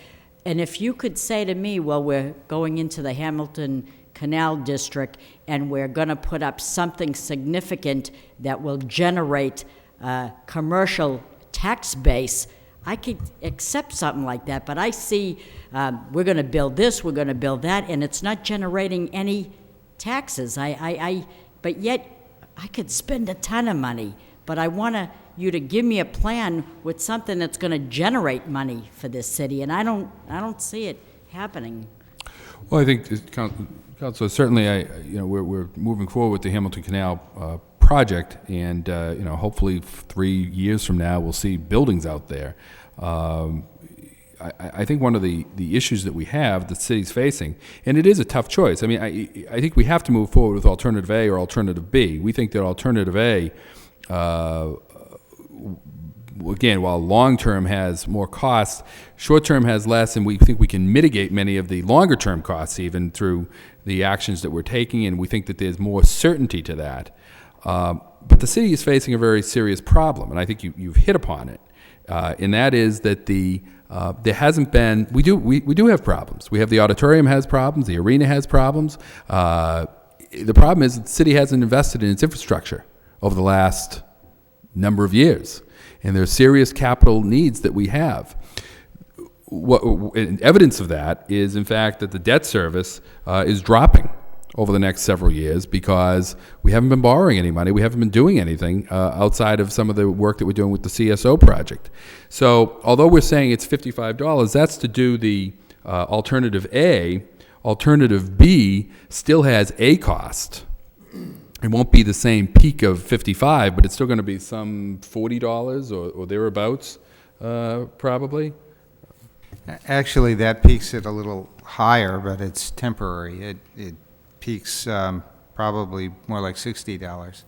And if you could say to me, well, we're going into the Hamilton Canal District and we're going to put up something significant that will generate a commercial tax base, I could accept something like that. But I see we're going to build this, we're going to build that, and it's not generating any taxes. But yet I could spend a ton of money. But I want you to give me a plan with something that's going to generate money for this city, and I don't see it happening. Well, I think, Councilor, certainly, we're moving forward with the Hamilton Canal project, and hopefully 3 years from now we'll see buildings out there. I think one of the issues that we have, the city's facing, and it is a tough choice. I mean, I think we have to move forward with alternative A or alternative B. We think that alternative A, again, while long-term has more costs, short-term has less, and we think we can mitigate many of the longer-term costs even through the actions that we're taking, and we think that there's more certainty to that. But the city is facing a very serious problem, and I think you've hit upon it, and that is that there hasn't been, we do have problems. We have the auditorium has problems, the arena has problems. The problem is that the city hasn't invested in its infrastructure over the last number of years, and there are serious capital needs that we have. And evidence of that is, in fact, that the debt service is dropping over the next several years because we haven't been borrowing any money. We haven't been doing anything outside of some of the work that we're doing with the CSO project. So although we're saying it's $55, that's to do the alternative A. Alternative B still has a cost. It won't be the same peak of $55, but it's still going to be some $40 or thereabouts, probably. Actually, that peaks it a little higher, but it's temporary. It peaks probably more like $60.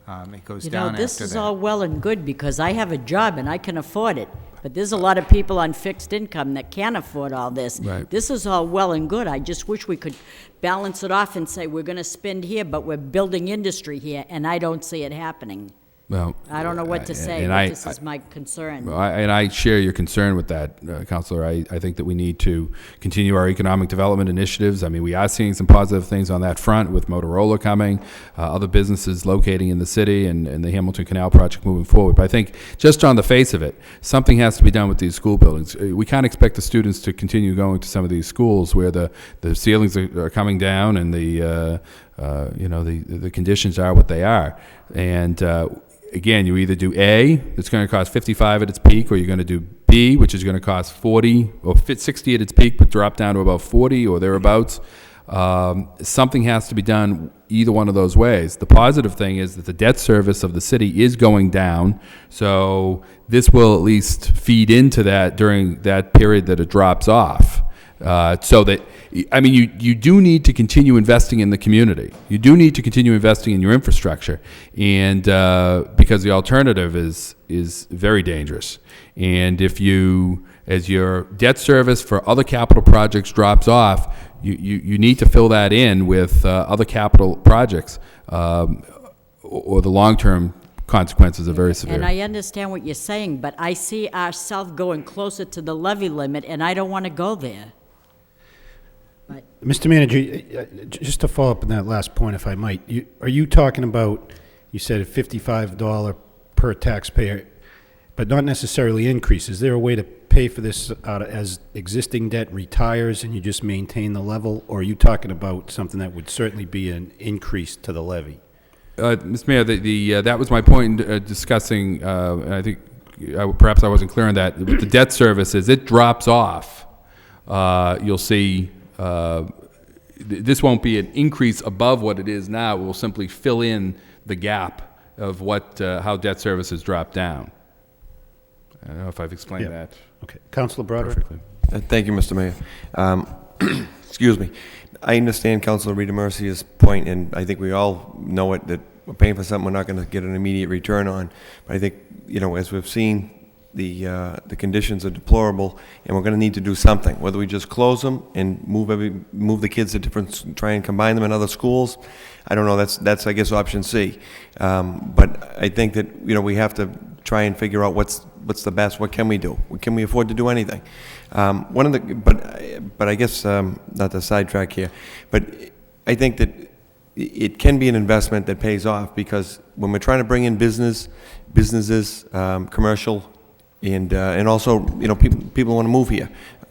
It goes You down know, this after is that. all well and good because I have a job and I can afford it. But there's a lot of people on fixed income that can't afford all this. Right. This is all well and good. I just wish we could balance it off and say, we're going to spend here, but we're building industry here, and I don't see it happening. Well, I don't know what to say, and but this is my concern. I share your concern with that, Counselor. I think that we need to continue our economic development initiatives. I mean, we are seeing some positive things on that front with Motorola coming, other businesses locating in the city, and the Hamilton Canal project moving forward. But I think just on the face of it, something has to be done with these school buildings. We can't expect the students to continue going to some of these schools where the ceilings are coming down and the conditions are what they are. And again, you either do A, that's going to cost $55 at its peak, or you're going to do B, which is going to cost $40 or $60 at its peak, but drop down to about $40 or thereabouts. Something has to be done either one of those ways. The positive thing is that the debt service of the city is going down, so this will at least feed into that during that period that it drops off. So that, I mean, you do need to continue investing in the community. You do need to continue investing in your infrastructure, and because the alternative is very dangerous. And if as your debt service for other capital projects drops off, you need to fill that in with other capital projects, or the long-term consequences are very severe. And I understand what you're saying, but I see ourselves going closer to the levy limit, and I don't want to go there. Mr. Manager, just to follow up on that last point, if I might, are you talking about, you said a $55 per taxpayer, but not necessarily increase? Is there a way to pay for this as existing debt retires and you just maintain the level, or are you talking about something that would certainly be an increase to the levy? Mr. Mayor, that was my point in discussing, and I think perhaps I wasn't clear on that. With the debt service, as it drops off, you'll see this won't be an increase above what it is now. It will simply fill in the gap of how debt service has dropped down. I don't know if I've explained that. Okay. Councilor Broderick? Perfectly. Thank you, Mr. Mayor. Excuse me. I understand Councilor Rita Mercia's point, and I think we all know it, that we're paying for something we're not going to get an immediate return on. But I think, as we've seen, the conditions are deplorable, and we're going to need to do something. Whether we just close them and move the kids to try and combine them in other schools, I don't know. That's I guess option C. But I think that we have to try and figure out what's the best. What can we do? Can we afford to do anything? But I guess not to sidetrack here, but I think that it can be an investment that pays off, because when we're trying to bring in businesses, commercial. And also, people want to move here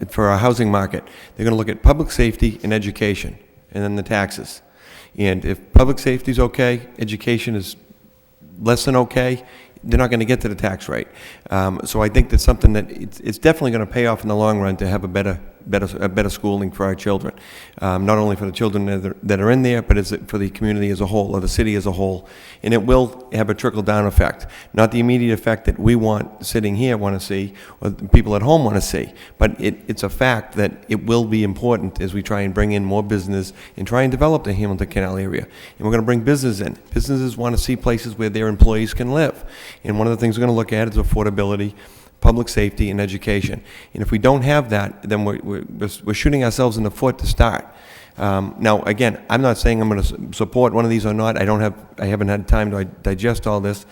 for our housing market. They're going to look at public safety and education, and then the taxes. And if public safety is okay, education is less than okay, they're not going to get to the tax rate. So I think that's something that it's definitely going to pay off in the long run to have a better schooling for our children, not only for the children that are in there, but for the community as a whole, or the city as a whole. And it will have a trickle-down effect, not the immediate effect that we sitting here want to see, or the people at home want to see, but it's a fact that it will be important as we try and bring in more business and try and develop the Hamilton Canal area. And we're going to bring business in. Businesses want to see places where their employees can live. And one of the things we're going to look at is affordability, public safety, and education. And if we don't have that, then we're shooting ourselves in the foot to start. Now, again, I'm not saying I'm going to support one of these or not. I haven't had time to digest all this.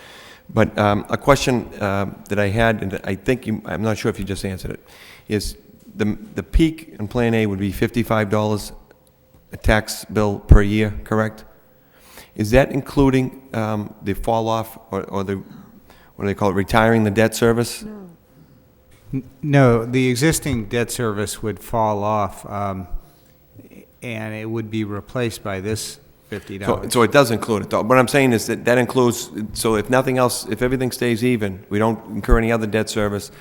But a question that I had, and I think I'm not sure if you just answered it, is the peak in Plan A would be $55 a tax bill per year, correct? Is that including the fall off, or the, what do they call it, retiring the debt service? No, the existing debt service would fall off, and it would be replaced by this $50. So it does include it, though. What I'm saying is that includes, so if nothing else, if everything stays even, we don't incur any other debt service,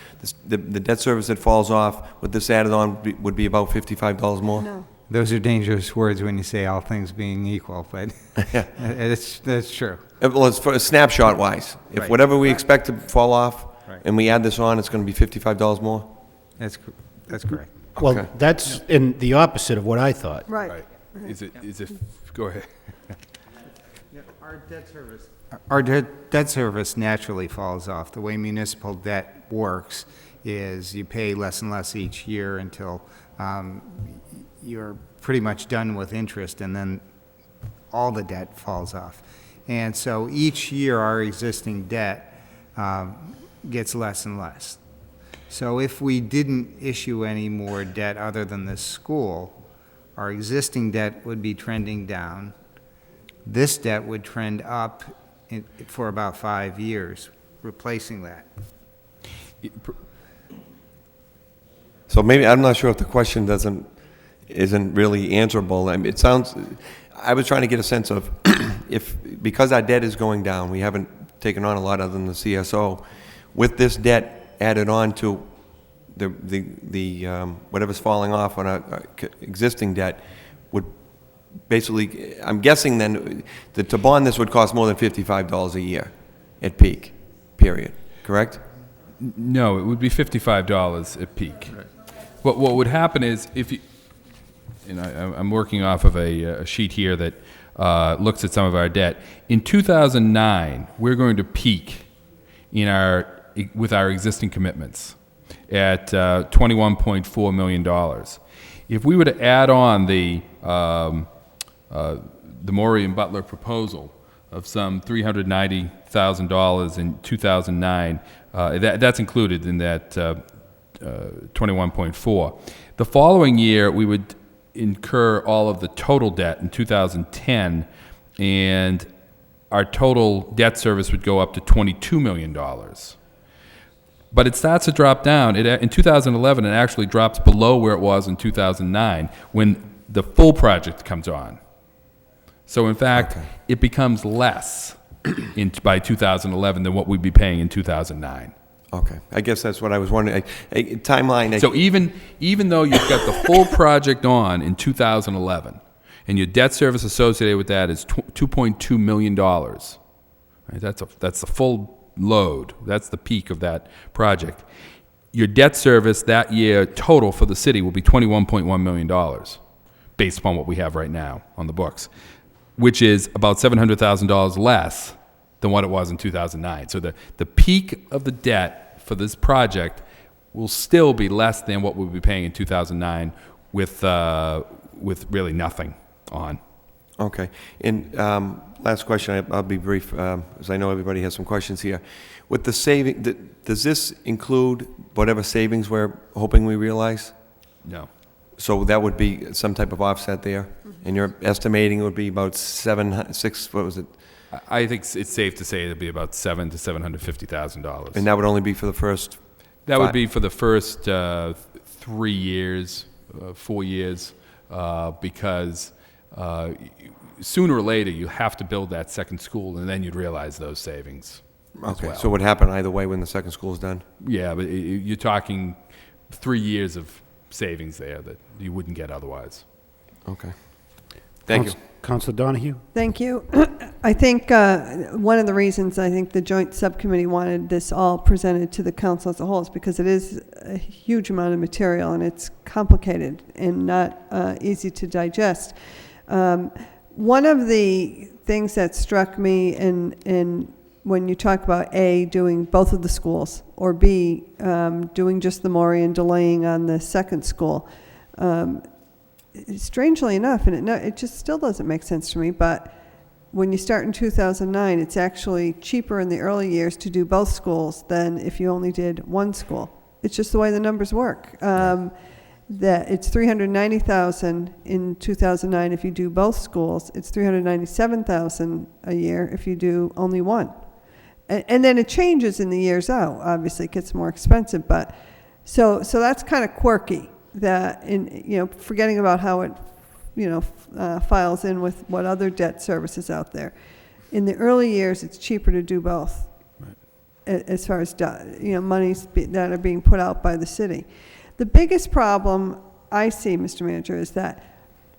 the debt service that falls off with this added on would be about $55 more? No. Those are dangerous words when you say all things being equal, but that's true. Well, it's for snapshot-wise. If Right. whatever we expect to fall off, Right. and we add this on, it's going to be $55 more? That's correct. Well, Okay. that's in the opposite of what I thought. Right. Is it, go ahead. Our debt service naturally falls off. The way municipal debt works is you pay less and less each year until you're pretty much done with interest, and then all the debt falls off. And so each year our existing debt gets less and less. So if we didn't issue any more debt other than this school, our existing debt would be trending down. This debt would trend up for about 5 years, replacing that. So maybe, I'm not sure if the question isn't really answerable. I mean, it sounds, I was trying to get a sense of if, because our debt is going down, we haven't taken on a lot other than the CSO, with this debt added on to the whatever's falling off on our existing debt, would basically, I'm guessing then, that to bond this would cost more than $55 a year at peak, period, correct? No, it would be $55 at peak. Right. What would happen is, if you, and I'm working off of a sheet here that looks at some of our debt. In 2009, we're going to peak with our existing commitments at $21.4 million. If we were to add on the Maury and Butler proposal of some $390,000 in 2009, that's included in that 21.4. The following year, we would incur all of the total debt in 2010, and our total debt service would go up to $22 million. But it starts to drop down. In 2011, it actually drops below where it was in 2009 when the full project comes on. So in fact, it becomes less by 2011 than what we'd be paying in 2009. Okay, I guess that's what I was wondering. Timeline. So even though you've got the full project on in 2011, and your debt service associated with that is $2.2 million, right? That's the full load. That's the peak of that project. Your debt service that year total for the city will be $21.1 million, based upon what we have right now on the books, which is about $700,000 less than what it was in 2009. So the peak of the debt for this project will still be less than what we'll be paying in 2009 with really nothing on. Okay. And last question, I'll be brief, as I know everybody has some questions here. With the saving, does this include whatever savings we're hoping we realize? No. So that would be some type of offset there? Mm-hmm. And you're estimating it would be about what was it? I think it's safe to say it'd be about $700,000 to $750,000. And that would only be for the first? That would be for the first 3 years, 4 years, because sooner or later you have to build that second school, and then you'd realize those savings. Okay, well. so it would happen either way when the second school is done? Yeah, but you're talking 3 years of savings there that you wouldn't get otherwise. Okay. Thank you. Councilor Donahue? Thank you. I think one of the reasons I think the joint subcommittee wanted this all presented to the council as a whole is because it is a huge amount of material and it's complicated and not easy to digest. One of the things that struck me in when you talk about A, doing both of the schools, or B, doing just the Maury and delaying on the second school, strangely enough, and it just still doesn't make sense to me, but when you start in 2009, it's actually cheaper in the early years to do both schools than if you only did one school. It's just the way the numbers work. That it's $390,000 in 2009 if you do both schools. It's $397,000 a year if you do only one. And then it changes in the years out. Obviously, it gets more expensive, but so that's kind of quirky. That forgetting about how it, files in with what other debt services out there. In the early years, it's cheaper to do both, right, as far as monies that are being put out by the city. The biggest problem I see, Mr. Manager, is that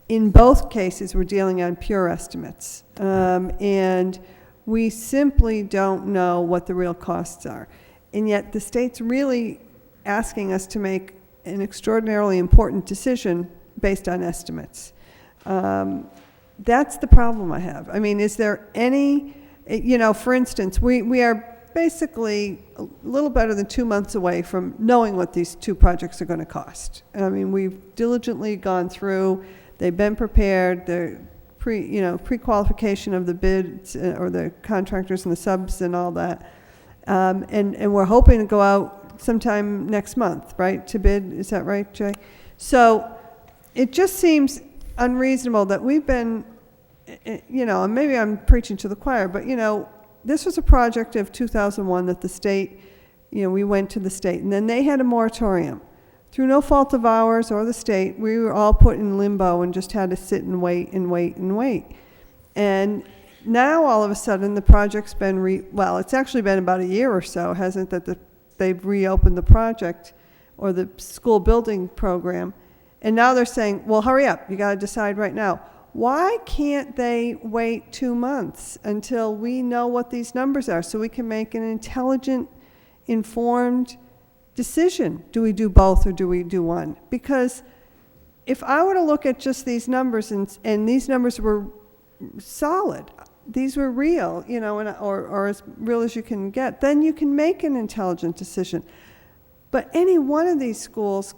in both cases we're dealing on pure estimates, and we simply don't know what the real costs are, and yet the state's really asking us to make an extraordinarily important decision based on estimates. That's the problem I have. I mean, is there any, for instance, we are basically a little better than 2 months away from knowing what these two projects are going to cost. I mean, we've diligently gone through, they've been prepared, the pre-qualification of the bids or the contractors and the subs and all that. And we're hoping to go out sometime next month, right, to bid. Is that right, Jay? So it just seems unreasonable that we've been, and maybe I'm preaching to the choir, but, this was a project of 2001 that the state, we went to the state, and then they had a moratorium. Through no fault of ours or the state, we were all put in limbo and just had to sit and wait and wait and wait. And now all of a sudden the project's been, it's actually been about a year or so, hasn't it, that they've reopened the project or the school building program. And now they're saying, well, hurry up, you got to decide right now. Why can't they wait 2 months until we know what these numbers are so we can make an intelligent, informed decision? Do we do both or do we do one? Because if I were to look at just these numbers and these numbers were solid, these were real, or as real as you can get, then you can make an intelligent decision. But any one of these schools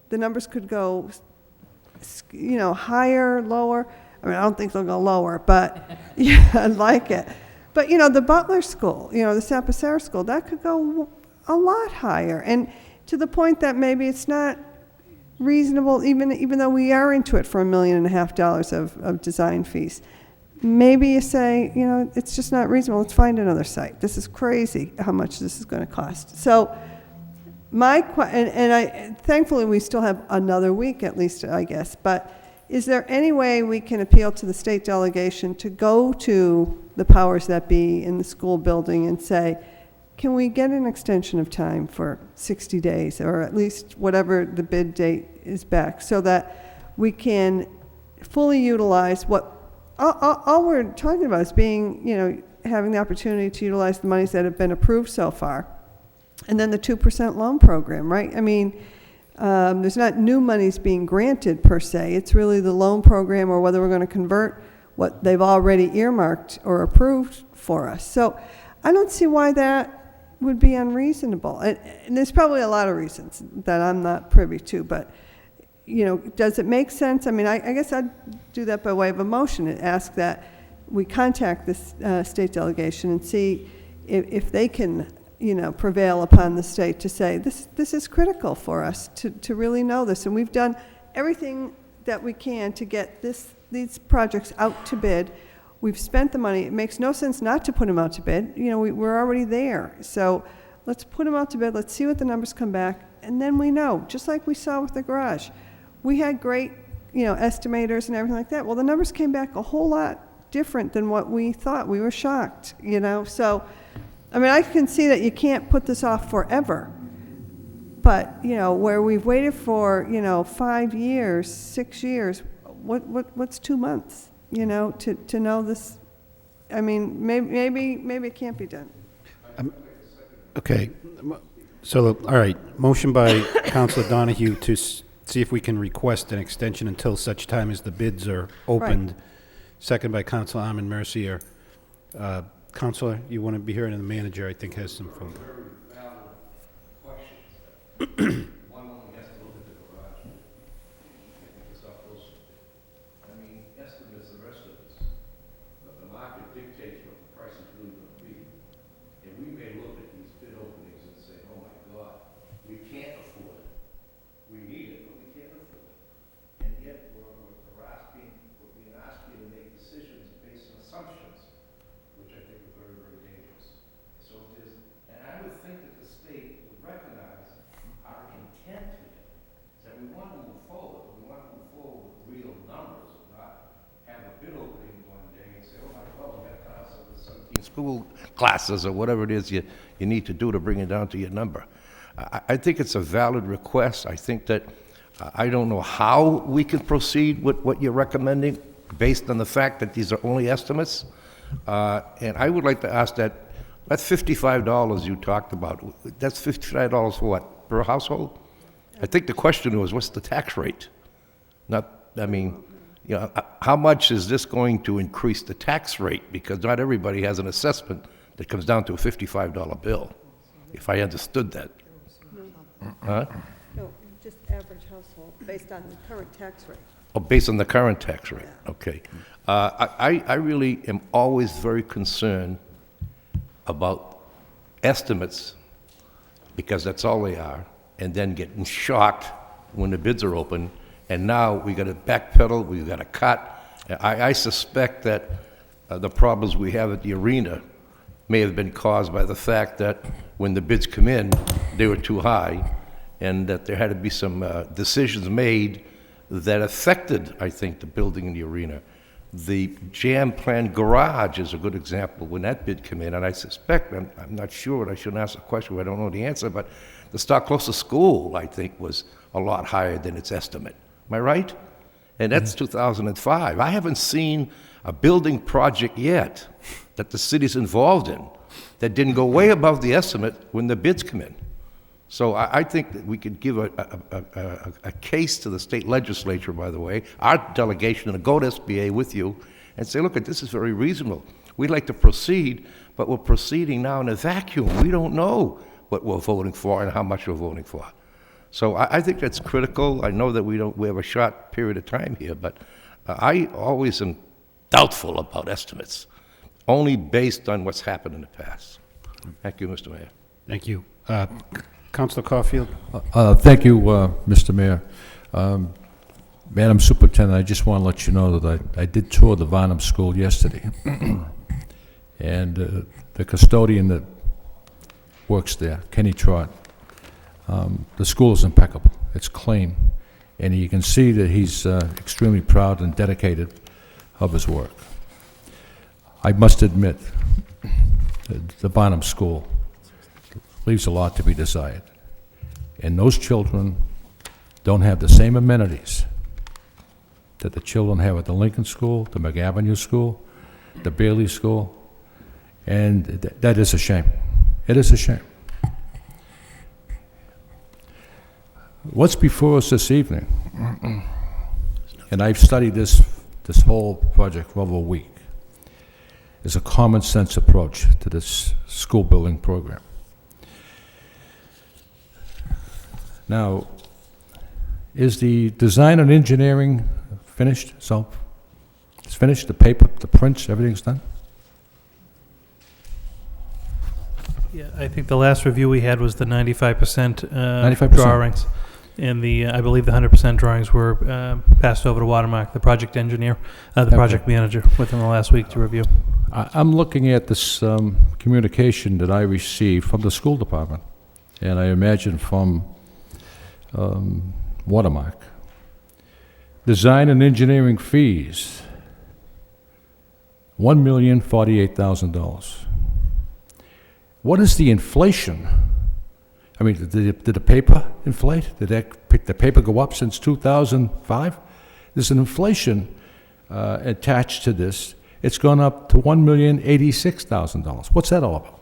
the numbers could go, higher, lower. I mean, I don't think they'll go lower, but yeah, I like it. But, the Butler School, the Sapasera School, that could go a lot higher. And to the point that maybe it's not reasonable, even though we are into it for $1.5 million of design fees. Maybe you say, it's just not reasonable. Let's find another site. This is crazy how much this is going to cost. So thankfully we still have another week at least, I guess, but is there any way we can appeal to the state delegation to go to the powers that be in the school building and say, can we get an extension of time for 60 days or at least whatever the bid date is back so that we can fully utilize what all we're talking about is being, having the opportunity to utilize the monies that have been approved so far. And then the 2% loan program, right? I mean, there's not new monies being granted per se. It's really the loan program or whether we're going to convert what they've already earmarked or approved for us. So I don't see why that would be unreasonable. And there's probably a lot of reasons that I'm not privy to, but, does it make sense? I mean, I guess I'd do that by way of a motion and ask that we contact this state delegation and see if they can prevail upon the state to say, this is critical for us to really know this. And we've done everything that we can to get these projects out to bid. We've spent the money. It makes no sense not to put them out to bid. We're already there. So let's put them out to bid. Let's see what the numbers come back. And then we know, just like we saw with the garage. We had great, estimators and everything like that. Well, the numbers came back a whole lot different than what we thought. We were shocked, So I mean, I can see that you can't put this off forever, but, where we've waited for, 5 years, 6 years, what's 2 months, to know this? I mean, maybe it can't be done. Okay. So, all right, motion by Councilor Donahue to see if we can request an extension until such time as the bids are opened. Right. Second by Councilor Armin Mercier. Councilor, you want to be hearing, and the manager, I think, has some phone. Very valid questions. One only has to look at the garage. I think it's up close. I mean, estimates the rest of this. But the market dictates what the price is really going to be. And we may look at these bid openings and say, oh my God, we can't afford it. We need it, but we can't afford it. And yet we're being asked here to make decisions based on assumptions, which I think are very, very dangerous. So if there's, and I would think that the state would recognize our intent here, that we want to move forward, but we want to move forward with real numbers, not have a bid opening one day and say, oh my God, we got to cut out some of the 17 school classes or whatever it is you need to do to bring it down to your number. I think it's a valid request. I think that I don't know how we can proceed with what you're recommending based on the fact that these are only estimates. And I would like to ask that's $55 you talked about. That's $55 for what, per household? I think the question was, what's the tax rate? Not, I mean, you know, how much is this going to increase the tax rate? Because not everybody has an assessment that comes down to a $55 bill, if I understood that. Huh? No, just average household, based on the current tax rate. Oh, based on the current tax rate, okay. I really am always very concerned about estimates, because that's all they are, and then getting shocked when the bids are open, and now we got to backpedal, we got to cut. I suspect that the problems we have at the arena may have been caused by the fact that when the bids come in, they were too high, and that there had to be some decisions made that affected, I think, the building in the arena. The jam plan garage is a good example when that bid came in, and I suspect, I'm not sure, and I shouldn't ask the question, I don't know the answer, but the Star Closer School, I think, was a lot higher than its estimate. Am I right? And that's 2005. I haven't seen a building project yet that the city's involved in that didn't go way above the estimate when the bids come in. So I think that we could give a case to the state legislature, by the way, our delegation, and go to SBA with you, and say, look, this is very reasonable. We'd like to proceed, but we're proceeding now in a vacuum. We don't know what we're voting for and how much we're voting for. So I think that's critical. I know that we have a short period of time here, but I always am doubtful about estimates, only based on what's happened in the past. Thank you, Mr. Mayor. Thank you. Councilor Caulfield? Thank you, Mr. Mayor. Madam Superintendent, I just want to let you know that I did tour the Varnum School yesterday. And the custodian that works there, Kenny Trott, the school is impeccable. It's clean. And you can see that he's extremely proud and dedicated of his work. I must admit, the Varnum School leaves a lot to be desired. And those children don't have the same amenities that the children have at the Lincoln School, the McAvenue School, the Bailey School, and that is a shame. It is a shame. What's before us this evening, and I've studied this whole project for over a week, is a common sense approach to this school building program. Now, is the design and engineering finished? So, it's finished, the paper, the prints, everything's done? Yeah, I think the last review we had was the 95% 95%. drawings. And I believe the 100% drawings were passed over to Watermark, the project engineer, the project manager, within the last week to review. I'm looking at this communication that I received from the school department, and I imagine from Watermark. Design and engineering fees, $1,048,000. What is the inflation? I mean, did the paper inflate? Did the paper go up since 2005? There's an inflation attached to this. It's gone up to $1,086,000. What's that all about?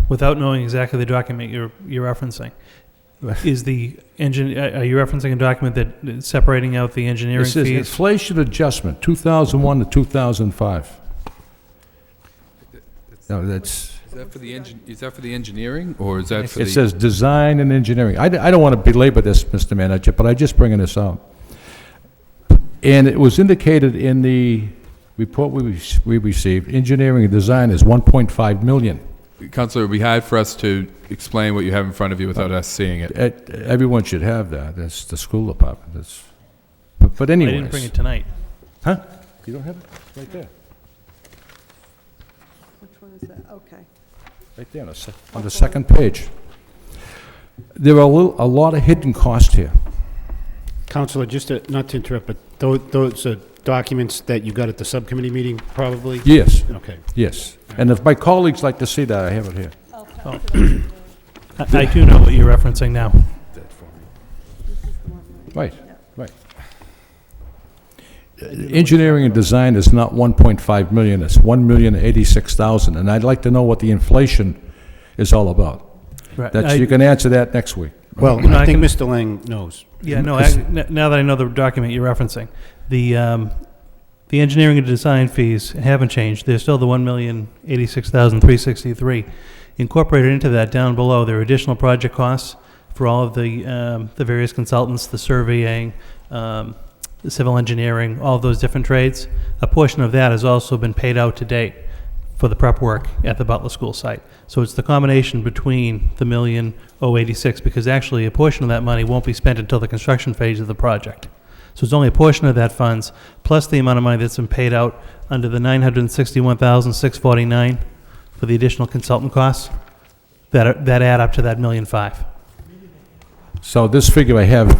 Without knowing exactly the document you're referencing, are you referencing a document that is separating out the engineering It says fees? inflation adjustment, 2001 to 2005. No, that's. Is that for the engineering, or is that for the? It says design and engineering. I don't want to belabor this, Mr. Manager, but I'm just bringing this out. And it was indicated in the report we received, engineering and design is $1.5 million. Councilor, it would be hard for us to explain what you have in front of you without us seeing it. Everyone should have that. That's the school department. But anyways. I didn't bring it tonight. Huh? You don't have it? Right there. Which one is that? Okay. Right there on the second page. There are a lot of hidden costs here. Counselor, just not to interrupt, but those are documents that you got at the subcommittee meeting, probably? Yes. Okay. Yes. And if my colleagues like to see that, I have it here. I do know what you're referencing now. Right, right. Engineering and design is not 1.5 million, it's 1,086,000, and I'd like to know what the inflation is all about. Right. That's, you can answer that next week. Well, No, I I think can- Mr. Lang knows. Yeah, no, now that I know the document you're referencing, the engineering and design fees haven't changed. They're still the $1,086,363. Incorporated into that, down below, there are additional project costs for all of the various consultants, the surveying, the civil engineering, all of those different trades. A portion of that has also been paid out to date for the prep work at the Butler School site. So it's the combination between the $1,086,000, because actually a portion of that money won't be spent until the construction phase of the project. So it's only a portion of that funds, plus the amount of money that's been paid out under the $961,649 for the additional consultant costs that add up to that $1,500,000. So this figure I have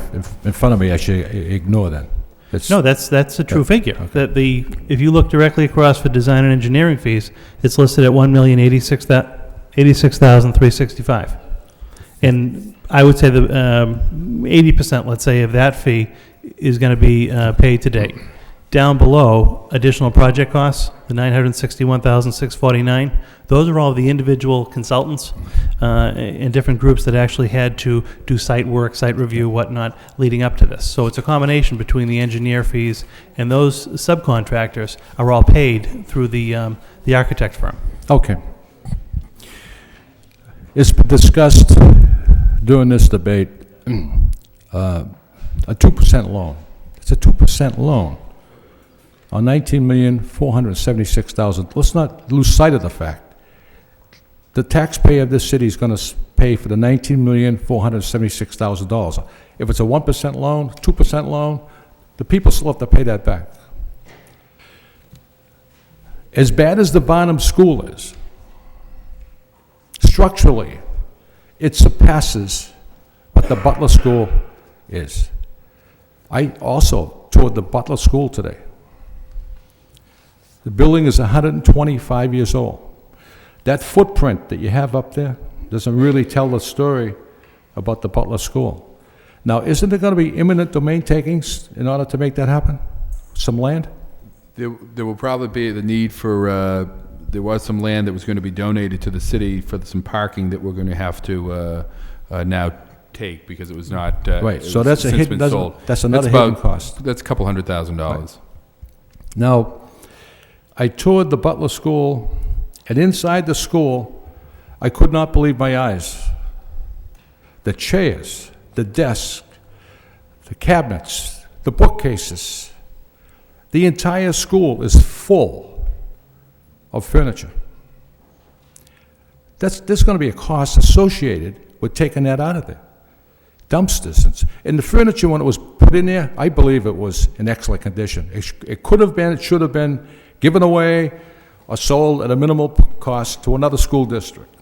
in front of me, I should ignore that. It's- No, that's a true figure. That if you look directly across for design and engineering fees, it's listed at $1,086,365. And I would say the 80%, let's say, of that fee is going to be paid to date. Down below, additional project costs, the $961,649. Those are all the individual consultants and different groups that actually had to do site work, site review, whatnot, leading up to this. So it's a combination between the engineer fees, and those subcontractors are all paid through the architect firm. Okay. It's been discussed during this debate, a 2% loan. It's a 2% loan on $19,476,000. Let's not lose sight of the fact. The taxpayer of this city is going to pay for the $19,476,000. If it's a 1% loan, 2% loan, the people still have to pay that back. As bad as the Barnum School is, structurally, it surpasses what the Butler School is. I also toured the Butler School today. The building is 125 years old. That footprint that you have up there doesn't really tell the story about the Butler School. Now, isn't there going to be eminent domain takings in order to make that happen? Some land? There will probably be the need for, there was some land that was going to be donated to the city for some parking that we're going to have to now take because it was not. Right, so that's a hidden, that's another hidden cost. That's a couple $100,000. Right. Now, I toured the Butler School, and inside the school, I could not believe my eyes. The chairs, the desks, the cabinets, the bookcases, the entire school is full of furniture. There's going to be a cost associated with taking that out of there. Dumpsters. And the furniture, when it was put in there, I believe it was in excellent condition. It could have been, it should have been given away or sold at a minimal cost to another school district.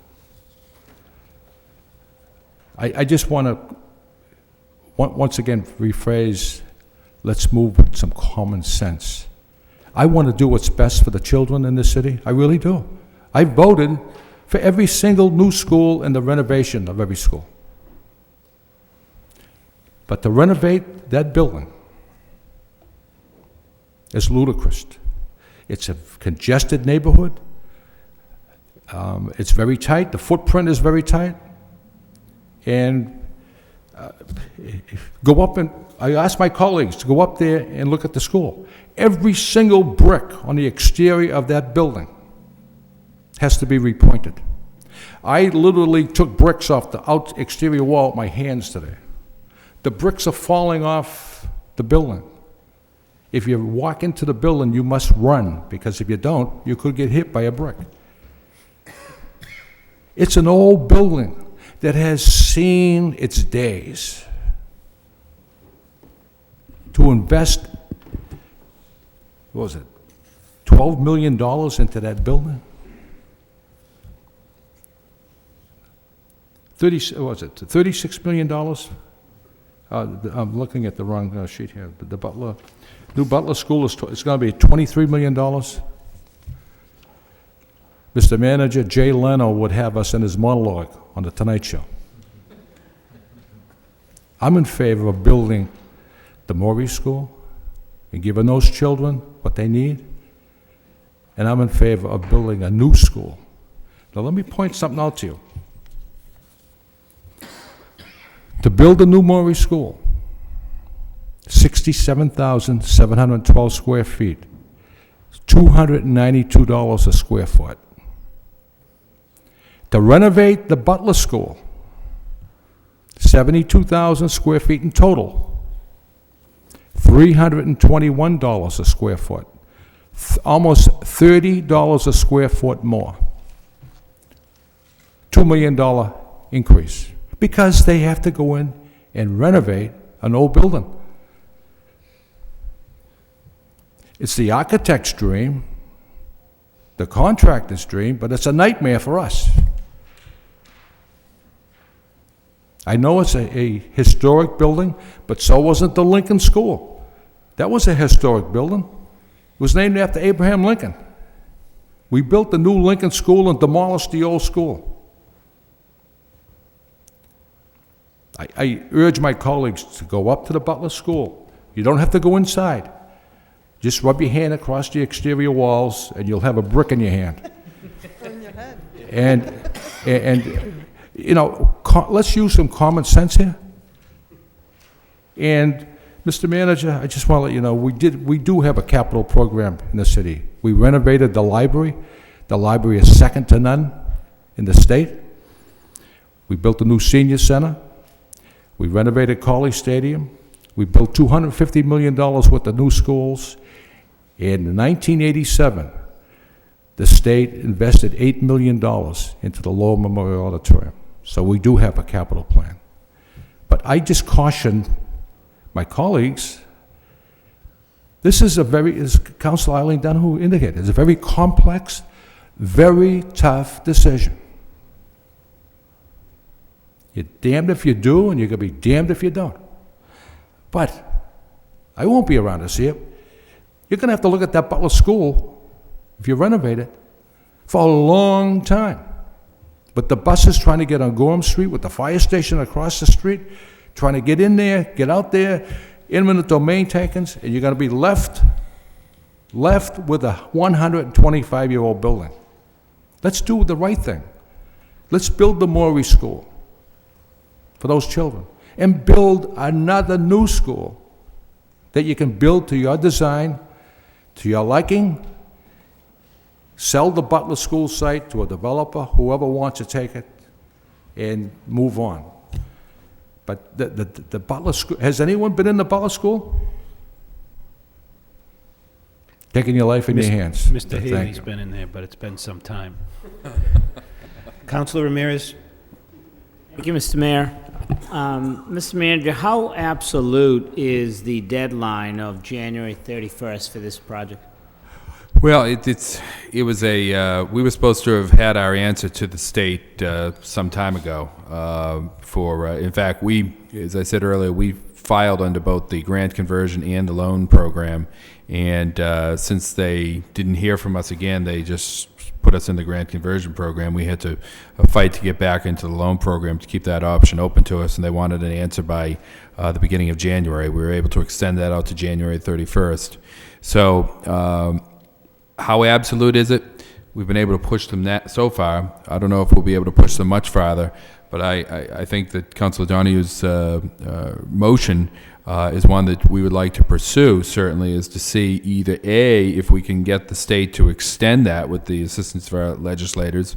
I just want to, once again, rephrase, let's move with some common sense. I want to do what's best for the children in this city. I really do. I voted for every single new school and the renovation of every school. But to renovate that building is ludicrous. It's a congested neighborhood. It's very tight. The footprint is very tight. And go up and, I asked my colleagues to go up there and look at the school. Every single brick on the exterior of that building has to be repointed. I literally took bricks off the exterior wall with my hands today. The bricks are falling off the building. If you walk into the building, you must run, because if you don't, you could get hit by a brick. It's an old building that has seen its days. To invest, what was it, $12 million into that building? $36 million? I'm looking at the wrong sheet here. The new Butler School is it's going to be $23 million. Mr. Manager, Jay Leno would have us in his monologue on The Tonight Show. I'm in favor of building the Morey School and giving those children what they need. And I'm in favor of building a new school. Now let me point something out to you. To build a new Maury School, 67,712 square feet, $292 a square foot. To renovate the Butler School, 72,000 square feet in total, $321 a square foot, almost $30 a square foot more. $2 million increase, because they have to go in and renovate an old building. It's the architect's dream, the contractor's dream, but it's a nightmare for us. I know it's a historic building, but so wasn't the Lincoln School. That was a historic building. It was named after Abraham Lincoln. We built the new Lincoln School and demolished the old school. I urge my colleagues to go up to the Butler School. You don't have to go inside. Just rub your hand across the exterior walls, and you'll have a brick in your hand. On your head. And you know, let's use some common sense here. And, Mr. Manager, I just want to let you know, we do have a capital program in the city. We renovated the library. The library is second to none in the state. We built a new senior center. We renovated Colley Stadium. We built $250 million worth of new schools. In 1987, the state invested $8 million into the Lowell Memorial Auditorium. So we do have a capital plan. But I just caution my colleagues, this is a very, as Councilor Eileen Donoghue indicated, it's a very complex, very tough decision. You're damned if you do, and you're going to be damned if you don't. But I won't be around to see it. You're going to have to look at that Butler School, if you renovate it, for a long time. But the buses trying to get on Gorham Street with the fire station across the street, trying to get in there, get out there, eminent domain takings, and you're going to be left with a 125-year-old building. Let's do the right thing. Let's build the Maury School for those children, and build another new school that you can build to your design, to your liking. Sell the Butler School site to a developer, whoever wants to take it, and move on. But the Butler School, has anyone been in the Butler School? Taking your life in your hands. Mr. Thank Haley's you. been in there, but it's been some time. Councilor Ramirez? Thank you, Mr. Mayor. Mr. Manager, how absolute is the deadline of January 31st for this project? Well, it was we were supposed to have had our answer to the state some time ago. In fact, as I said earlier, we filed under both the grant conversion and the loan program, and since they didn't hear from us again, they just put us in the grant conversion program. We had to fight to get back into the loan program to keep that option open to us, and they wanted an answer by the beginning of January. We were able to extend that out to January 31st. So how absolute is it? We've been able to push them that so far. I don't know if we'll be able to push them much farther, but I think that Councilor Donohue's motion is one that we would like to pursue, certainly, is to see either A, if we can get the state to extend that with the assistance of our legislators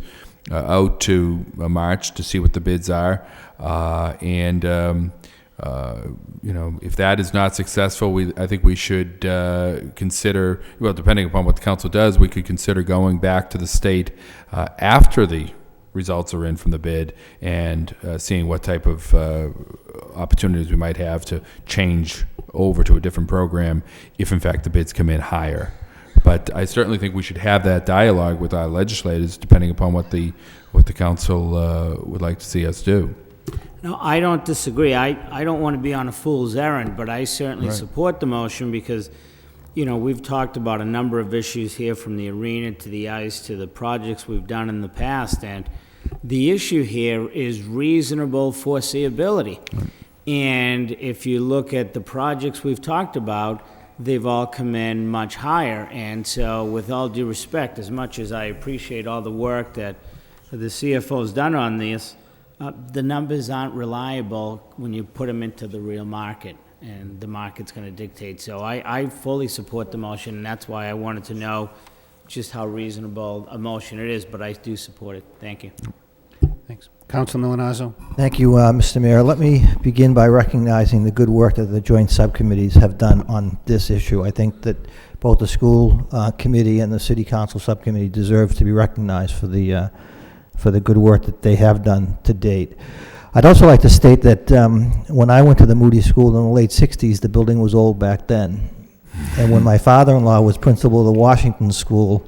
out to March to see what the bids are, if that is not successful, I think we should consider, well, depending upon what the council does, we could consider going back to the state after the results are in from the bid and seeing what type of opportunities we might have to change over to a different program if, in fact, the bids come in higher. But I certainly think we should have that dialogue with our legislators, depending upon what the council would like to see us do. No, I don't disagree. I don't want to be on a fool's errand, but I certainly support the motion because, we've talked about a number of issues here, from the arena to the ice to the projects we've done in the past, and the issue here is reasonable foreseeability. And if you look at the projects we've talked about, they've all come in much higher. And so, with all due respect, as much as I appreciate all the work that the CFO's done on this, The numbers aren't reliable when you put them into the real market, and the market's going to dictate. So I fully support the motion, and that's why I wanted to know just how reasonable a motion it is, but I do support it. Thank you. Thanks. Council Milonazo? Thank you, Mr. Mayor. Let me begin by recognizing the good work that the joint subcommittees have done on this issue. I think that both the school committee and the city council subcommittee deserve to be recognized for the good work that they have done to date. I'd also like to state that when I went to the Moody School in the late 60s, the building was old back then. And when my father-in-law was principal of the Washington School,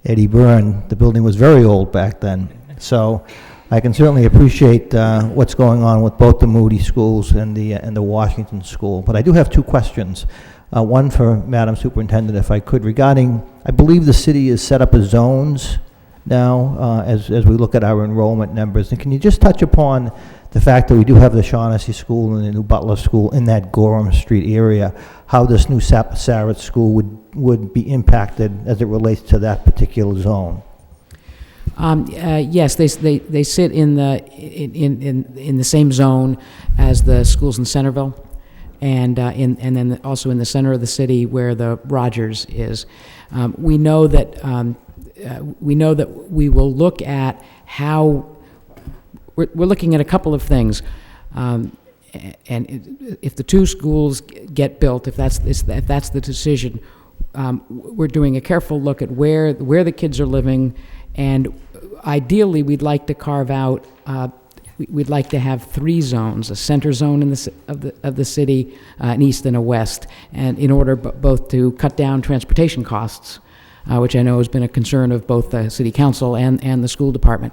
Eddie Byrne, the building was very old back then. So I can certainly appreciate what's going on with both the Moody schools and the Washington School. But I do have two questions. One for Madam Superintendent, if I could, regarding, I believe the city is set up as zones now as we look at our enrollment numbers. And can you just touch upon the fact that we do have the Shaughnessy School and the new Butler School in that Gorham Street area, how this new Sarrett School would be impacted as it relates to that particular zone? Yes, they sit in the same zone as the schools in Centerville, and then also in the center of the city where the Rogers is. We know that we will look at how we're looking at a couple of things. And if the two schools get built, if that's the decision, we're doing a careful look at where the kids are living, and ideally we'd like to carve out. We'd like to have three zones: a center zone of the city, an east and a west, and in order both to cut down transportation costs, which I know has been a concern of both the city council and the school department.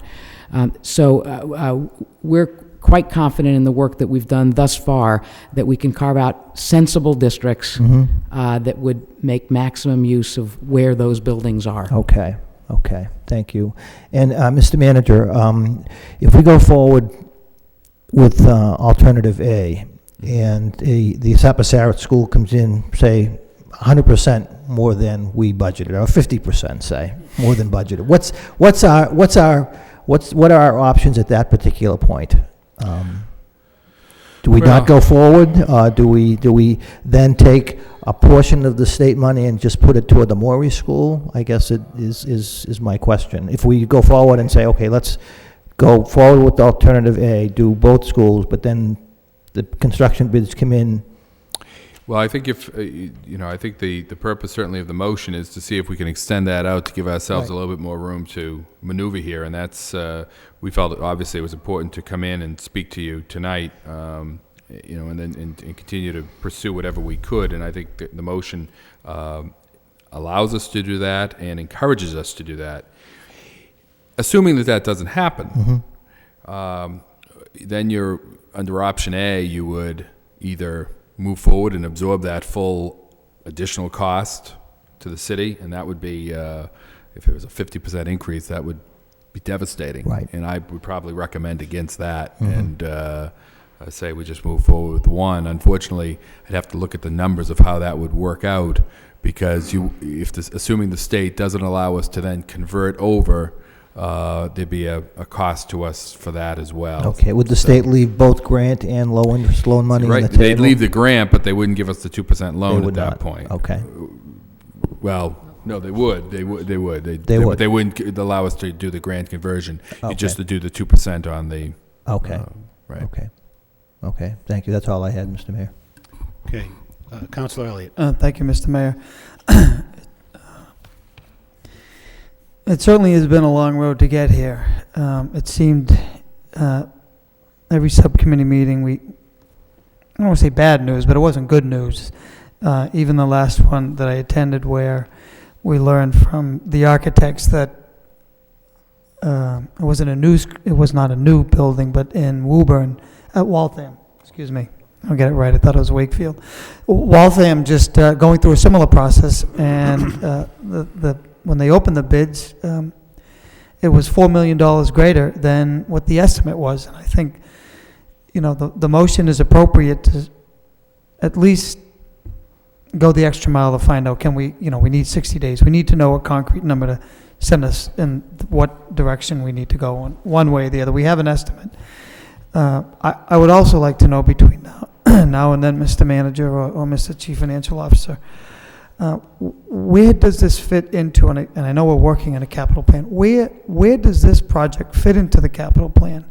So we're quite confident in the work that we've done thus far that we can carve out sensible districts that would make maximum use of where those buildings are. Okay, thank you. And Mr. Manager, if we go forward with alternative A, and the Sarrett School comes in, say, 100% more than we budgeted, or 50%, say, more than budgeted, what are our options at that particular point? Do we not go forward? Do we then take a portion of the state money and just put it toward the Morey School? I guess it is my question. If we go forward and say, okay, let's go forward with alternative A, do both schools, but then the construction bids come in. Well, I think I think the purpose certainly of the motion is to see if we can extend that out to give ourselves a little bit more room to maneuver here, and that's we felt that obviously it was important to come in and speak to you tonight, and then and continue to pursue whatever we could, and I think the motion allows us to do that and encourages us to do that. Assuming that doesn't happen, then you're under option A. You would either move forward and absorb that full additional cost to the city, and that would be, if it was a 50% increase, that would be devastating. Right. And I would probably recommend against that, and I say we just move forward with one. Unfortunately, I'd have to look at the numbers of how that would work out, because assuming the state doesn't allow us to then convert over, there'd be a cost to us for that as well. Okay, would the state leave both grant and low interest loan money on the table? They'd leave the grant, but they wouldn't give us the 2% loan at that point. Okay. Well, no, they would. They would. But they wouldn't allow us to do the grant conversion. Okay. Just to do the 2% on the. Okay. Right. Okay. Thank you. That's all I had, Mr. Mayor. Okay. Councilor Elliott. Thank you, Mr. Mayor. It certainly has been a long road to get here. It seemed every subcommittee meeting I don't want to say bad news, but it wasn't good news. Even the last one that I attended, where we learned from the architects that it was not a new building, but in Woburn, at Waltham, excuse me, I'll get it right, I thought it was Wakefield. Waltham just going through a similar process, and when they opened the bids, it was $4 million greater than what the estimate was. And I think, the motion is appropriate to at least go the extra mile to find out, we need 60 days. We need to know a concrete number to send us in what direction we need to go on, one way or the other. We have an estimate. I would also like to know between now and then, Mr. Manager or Mr. Chief Financial Officer, where does this fit into, and I know we're working on a capital plan, where does this project fit into the capital plan?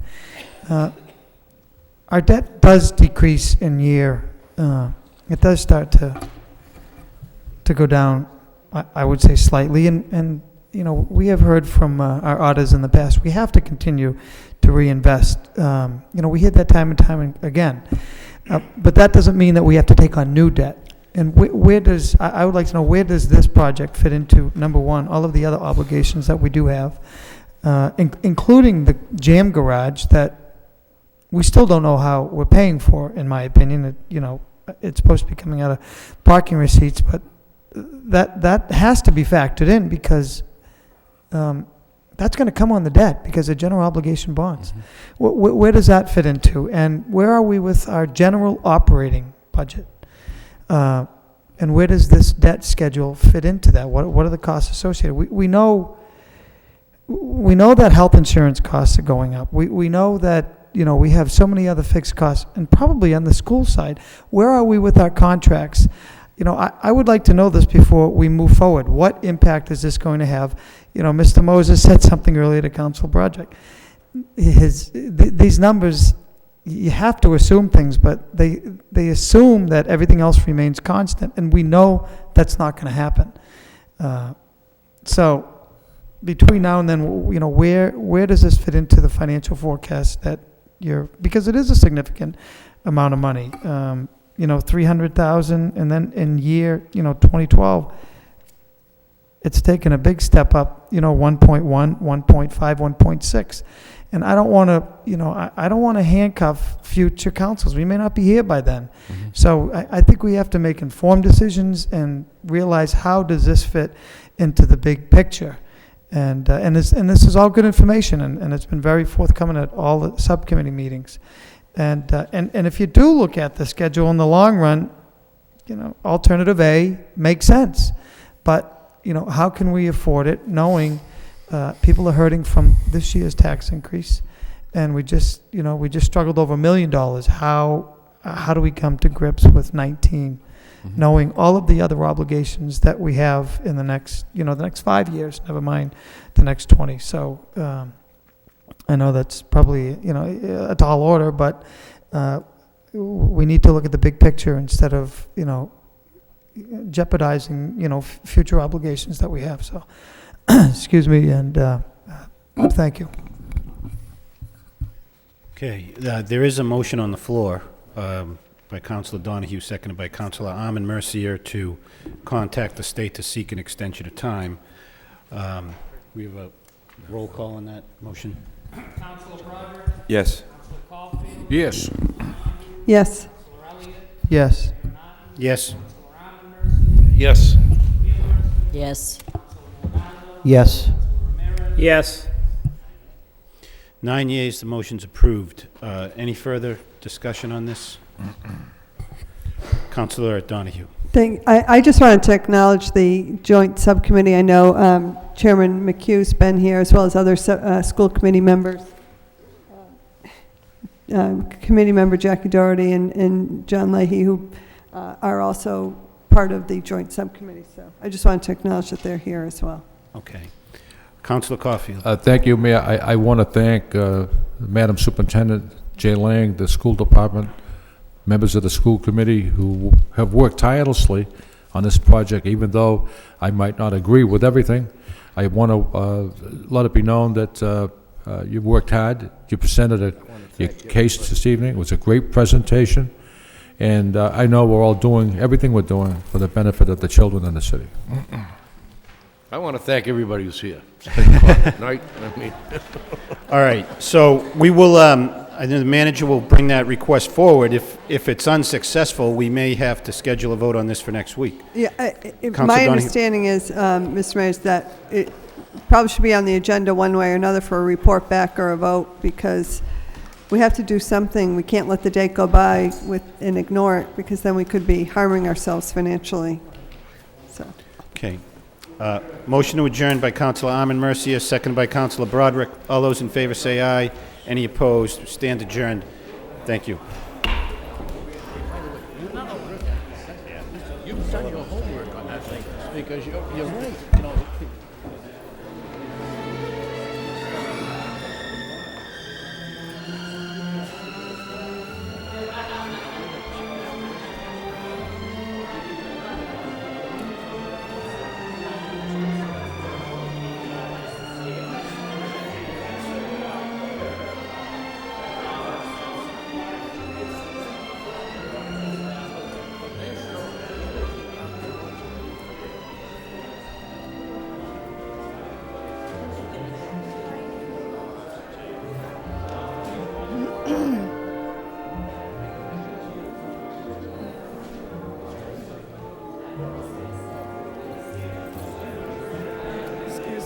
Our debt does decrease in year, it does start to go down, I would say slightly, and you know, we have heard from our auditors in the past, we have to continue to reinvest. You know, we hit that time and time again. But that doesn't mean that we have to take on new debt. And where does, I would like to know, where does this project fit into, number one, all of the other obligations that we do have, including the jam garage that we still don't know how we're paying for, in my opinion. You know, it's supposed to be coming out of parking receipts, but that has to be factored in because that's going to come on the debt because of general obligation bonds. Where does that fit into? And where are we with our general operating budget? And where does this debt schedule fit into that? What are the costs associated? We know that health insurance costs are going up. We know that, you know, we have so many other fixed costs, and probably on the school side, where are we with our contracts? You know, I would like to know this before we move forward. What impact is this going to have? You know, Mr. Moses said something earlier to Council Project. These numbers, you have to assume things, but they assume that everything else remains constant, and we know that's not going to happen. So between now and then, you know, where does this fit into the financial forecast that because it is a significant amount of money. You know, 300,000, and then in year, you know, 2012, it's taken a big step up, you know, 1.1, 1.5, 1.6. And I don't want to, you know, I don't want to handcuff future councils. We may not be here by then. So I think we have to make informed decisions and realize how does this fit into the big picture. And this is all good information, and it's been very forthcoming at all the subcommittee meetings. And if you do look at the schedule in the long run, you know, alternative A makes sense. But, you know, how can we afford it knowing people are hurting from this year's tax increase? And we just struggled over $1 million. How do we come to grips with 19, knowing all of the other obligations that we have in the next 5 years, never mind the next 20. So, I know that's probably, you know, a tall order, but we need to look at the big picture instead of, you know, jeopardizing, you know, future obligations that we have. So, excuse me, and thank you. Okay, there is a motion on the floor by Councilor Donahue, seconded by Councilor Armin Mercier, to contact the state to seek an extension of time. We have a roll call on that motion. Councilor Broderick? Yes. Councilor Caulfield? Yes. Yes. Councilor Elliott? Yes. Yes. Yes. Yes. Yes. Yes. 9 yeas, the motion's approved. Any further discussion on this? Councilor Donahue. I just wanted to acknowledge the joint subcommittee. I know Chairman McHugh's been here, as well as other school committee members. Committee member Jackie Doherty and John Leahy, who are also part of the joint subcommittee. So I just wanted to acknowledge that they're here as well. Okay. Councilor Caulfield. Thank you, Mayor. I want to thank Madam Superintendent Jay Lang, the school department, members of the school committee who have worked tirelessly on this project, even though I might not agree with everything. I want to let it be known that you've worked hard. You presented your case this evening. It was a great presentation. And I know we're all doing everything we're doing for the benefit of the children in the city. I want to thank everybody who's here. Night, I mean. All right, so we will, I think the manager will bring that request forward. If it's unsuccessful, we may have to schedule a vote on this for next week. Yeah, Councilor my Donahue. understanding is, Mr. Mayor, is that it probably should be on the agenda one way or another for a report back or a vote, because we have to do something. We can't let the date go by and ignore it, because then we could be harming ourselves financially. So. Okay. Motion to adjourn by Councilor Armin Mercier, seconded by Councilor Broderick. All those in favor say aye. Any opposed? Stand adjourned. Thank you. You've done your homework on that thing, because you